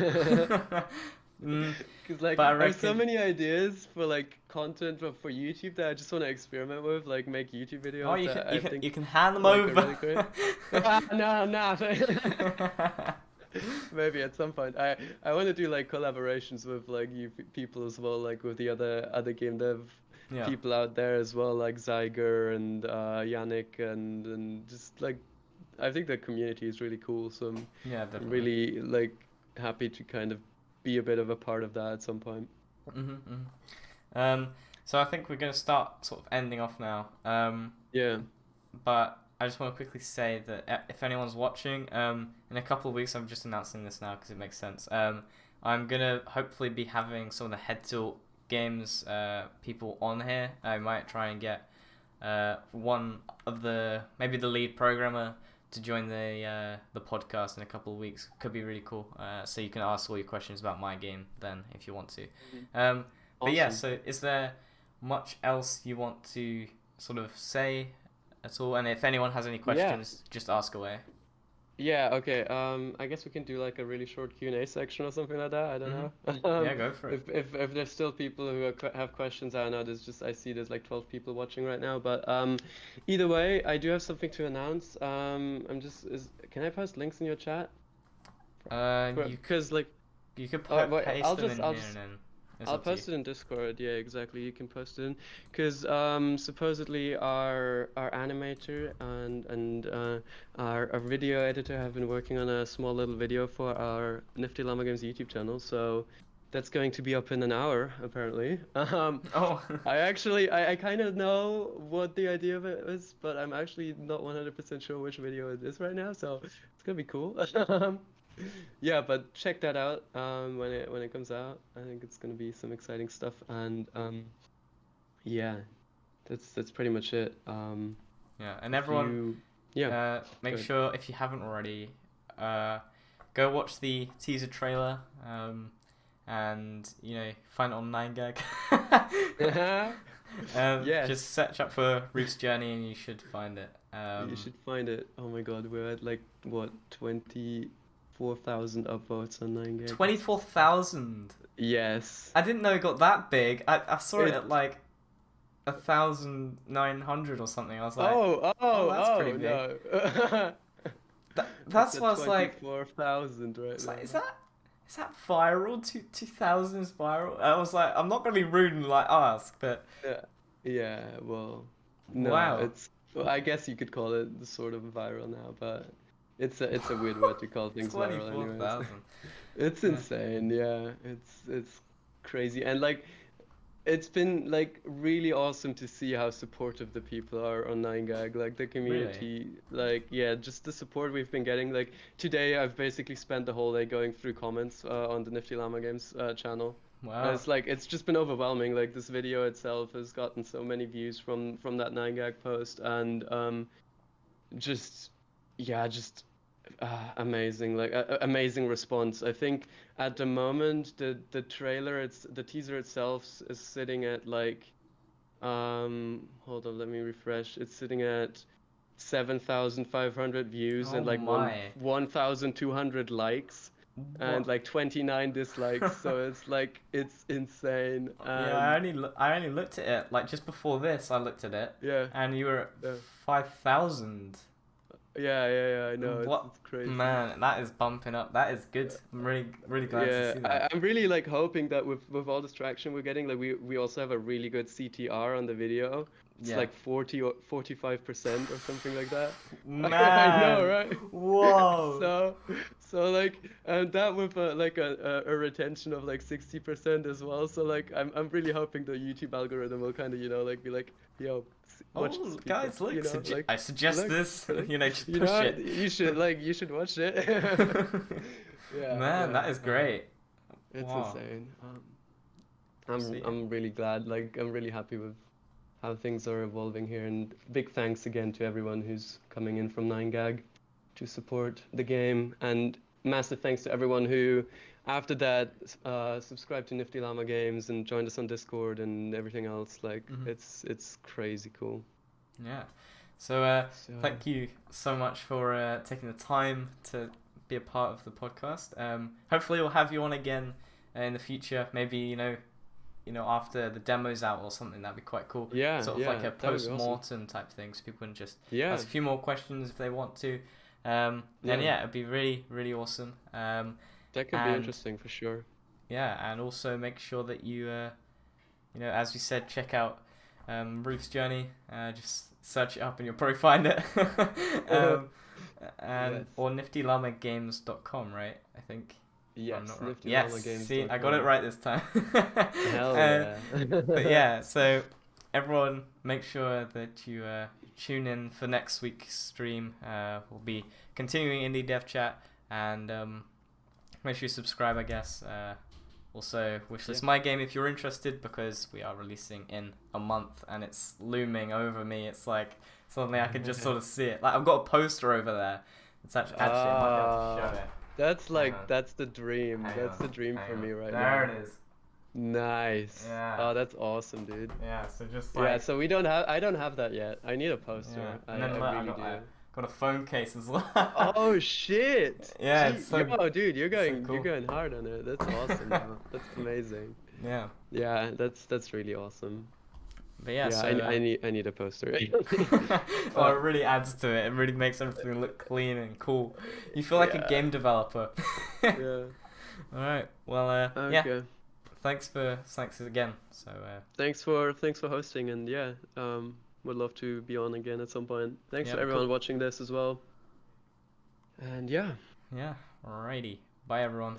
Mm, Because like but I I have so reckon, many ideas for like content for YouTube that I just want to experiment with, like make YouTube oh, videos that I think you can hand them like are over. really great. No, no. Maybe at some point. I want to do like collaborations with like you people as well, like with the other game dev Yeah, people out there as well, like Zyger and Yannick, and just like I think the community is really cool. So yeah, I'm definitely. really like happy to kind of be a bit of a part of that at some point. Hmm. Hmm. Um, So I think we're gonna start sort of ending off now. Yeah. But I just want to quickly say that if anyone's watching, in a couple of weeks, I'm just announcing this now because it makes sense. I'm gonna hopefully be having some of the Head Tilt Games people on here. I might try and get one of maybe the lead programmer to join the podcast in a couple of weeks. Could be really cool. So you can ask all your questions about my game then if you want to. But yeah, so is there much else you want to sort of say at all? And if anyone has any questions, just ask away. Yeah, okay. I guess we can do like a really short Q&A section or something like that. I don't know. Yeah, go for it. If there's still people who have questions, I don't know. I see there's like 12 people watching right now. But either way, I do have something to announce. Can I post links in your chat? Because like you could wait, paste them in here and then I'll post it in Discord. Yeah, exactly. You can post it in because supposedly our animator and our video editor have been working on a small little video for our Nifty Llama Games YouTube channel. So that's going to be up in an hour apparently. Oh. I kind of know what the idea of it is, but I'm actually not 100% sure which video it is right now. So it's gonna be cool. Yeah, but check that out when it comes out. I think it's gonna be some exciting stuff, and yeah, that's pretty much it. Yeah, and everyone, make sure if you haven't already, go watch the teaser trailer, and find it on 9gag. Yes. Just search up for Ruth's Journey and you should find it. You should find it. Oh my God, we're at like what 24,000 upvotes on 9gag. 24,000. Yes. I didn't know it got that big. I saw it at like 1,900 or something. I was like, that's pretty big. No. That's why I was like, 24,000 right now. Like, is that viral? 2,000 is viral? I was like, I'm not gonna be rude and like ask, but yeah. Well, no, wow. Well, I guess you could call it sort of viral now, but it's a weird word to call things viral anyways. It's insane, yeah. It's crazy, and like it's been like really awesome to see how supportive the people are on 9gag, like the community, like just the support we've been getting. Like today, I've basically spent the whole day going through comments on the Nifty Llama Games channel. Wow. And it's just been overwhelming. Like this video itself has gotten so many views from that 9gag post, and amazing, like amazing response. I think at the moment the teaser itself is sitting at like hold on, let me refresh. It's sitting at 7,500 views and like 1,200 likes. And like 29 dislikes, so it's insane. Yeah, I only looked at it like just before this. I looked at it. Yeah. And you were at 5,000. Yeah. I know. It's crazy. Man, that is bumping up. That is good. I'm really glad to see that. I'm really like hoping that with all this traction we're getting, like we also have a really good CTR on the video. It's like 40 or 45% or something like that. Man, I know, right? Whoa. So like, and that with a retention of like 60% as well. So like, I'm really hoping the YouTube algorithm will kind of like be like, yo, watch this, guys, look, I suggest this. Just push it. You should watch it. That is great. It's insane. I'm really glad. Like, I'm really happy with how things are evolving here, and big thanks again to everyone who's coming in from 9gag to support the game, and massive thanks to everyone who after that subscribed to Nifty Llama Games and joined us on Discord and everything else. Like it's crazy cool. Yeah, so thank you so much for taking the time to be a part of the podcast. Hopefully we'll have you on again in the future, maybe after the demo's out or something. That'd be quite cool. Like a post-mortem type thing, so people can just ask a few more questions if they want to. It'd be really, really awesome. That could be interesting for sure. Yeah, and also make sure that you, as we said, check out Ruth's Journey. Just search it up and you'll probably find it. Or niftyllamagames.com, right? I think. Yes, not wrong. niftynormalgames.com. Yes, see, I got it right this time. Hell yeah. But yeah, so everyone, make sure that you tune in for next week's stream. We'll be continuing Indie Dev Chat, and make sure you subscribe, I guess. Also, wishlist my game if you're interested, because we are releasing in a month and it's looming over me. It's like suddenly I can just sort of see it. Like, I've got a poster over there. It's actually I might be able to show it. That's like, on. that's the dream. Hang That's on, the dream hang for on. me right There now. it is. Nice. Yeah. Oh, that's awesome, dude. Yeah, so just like Yeah, so I don't have that yet. I need a poster. Yeah. I And then really I do. got a phone case as well. Oh shit! Yeah, Gee, it's so, yo, dude, you're going cool. you're going hard on it. That's awesome. Man. That's amazing. Yeah. Yeah, that's really awesome. But yeah, Yeah, so I need a poster. well, it really adds to it. It really makes everything look clean and cool. You feel like a Yeah. game developer. Yeah. All right. Well, yeah. Okay. Thanks again. So Thanks for hosting, and yeah, would love to be on again at some point. Thanks Yeah, for everyone cool. watching this as well. And yeah. yeah. Alrighty. Bye everyone.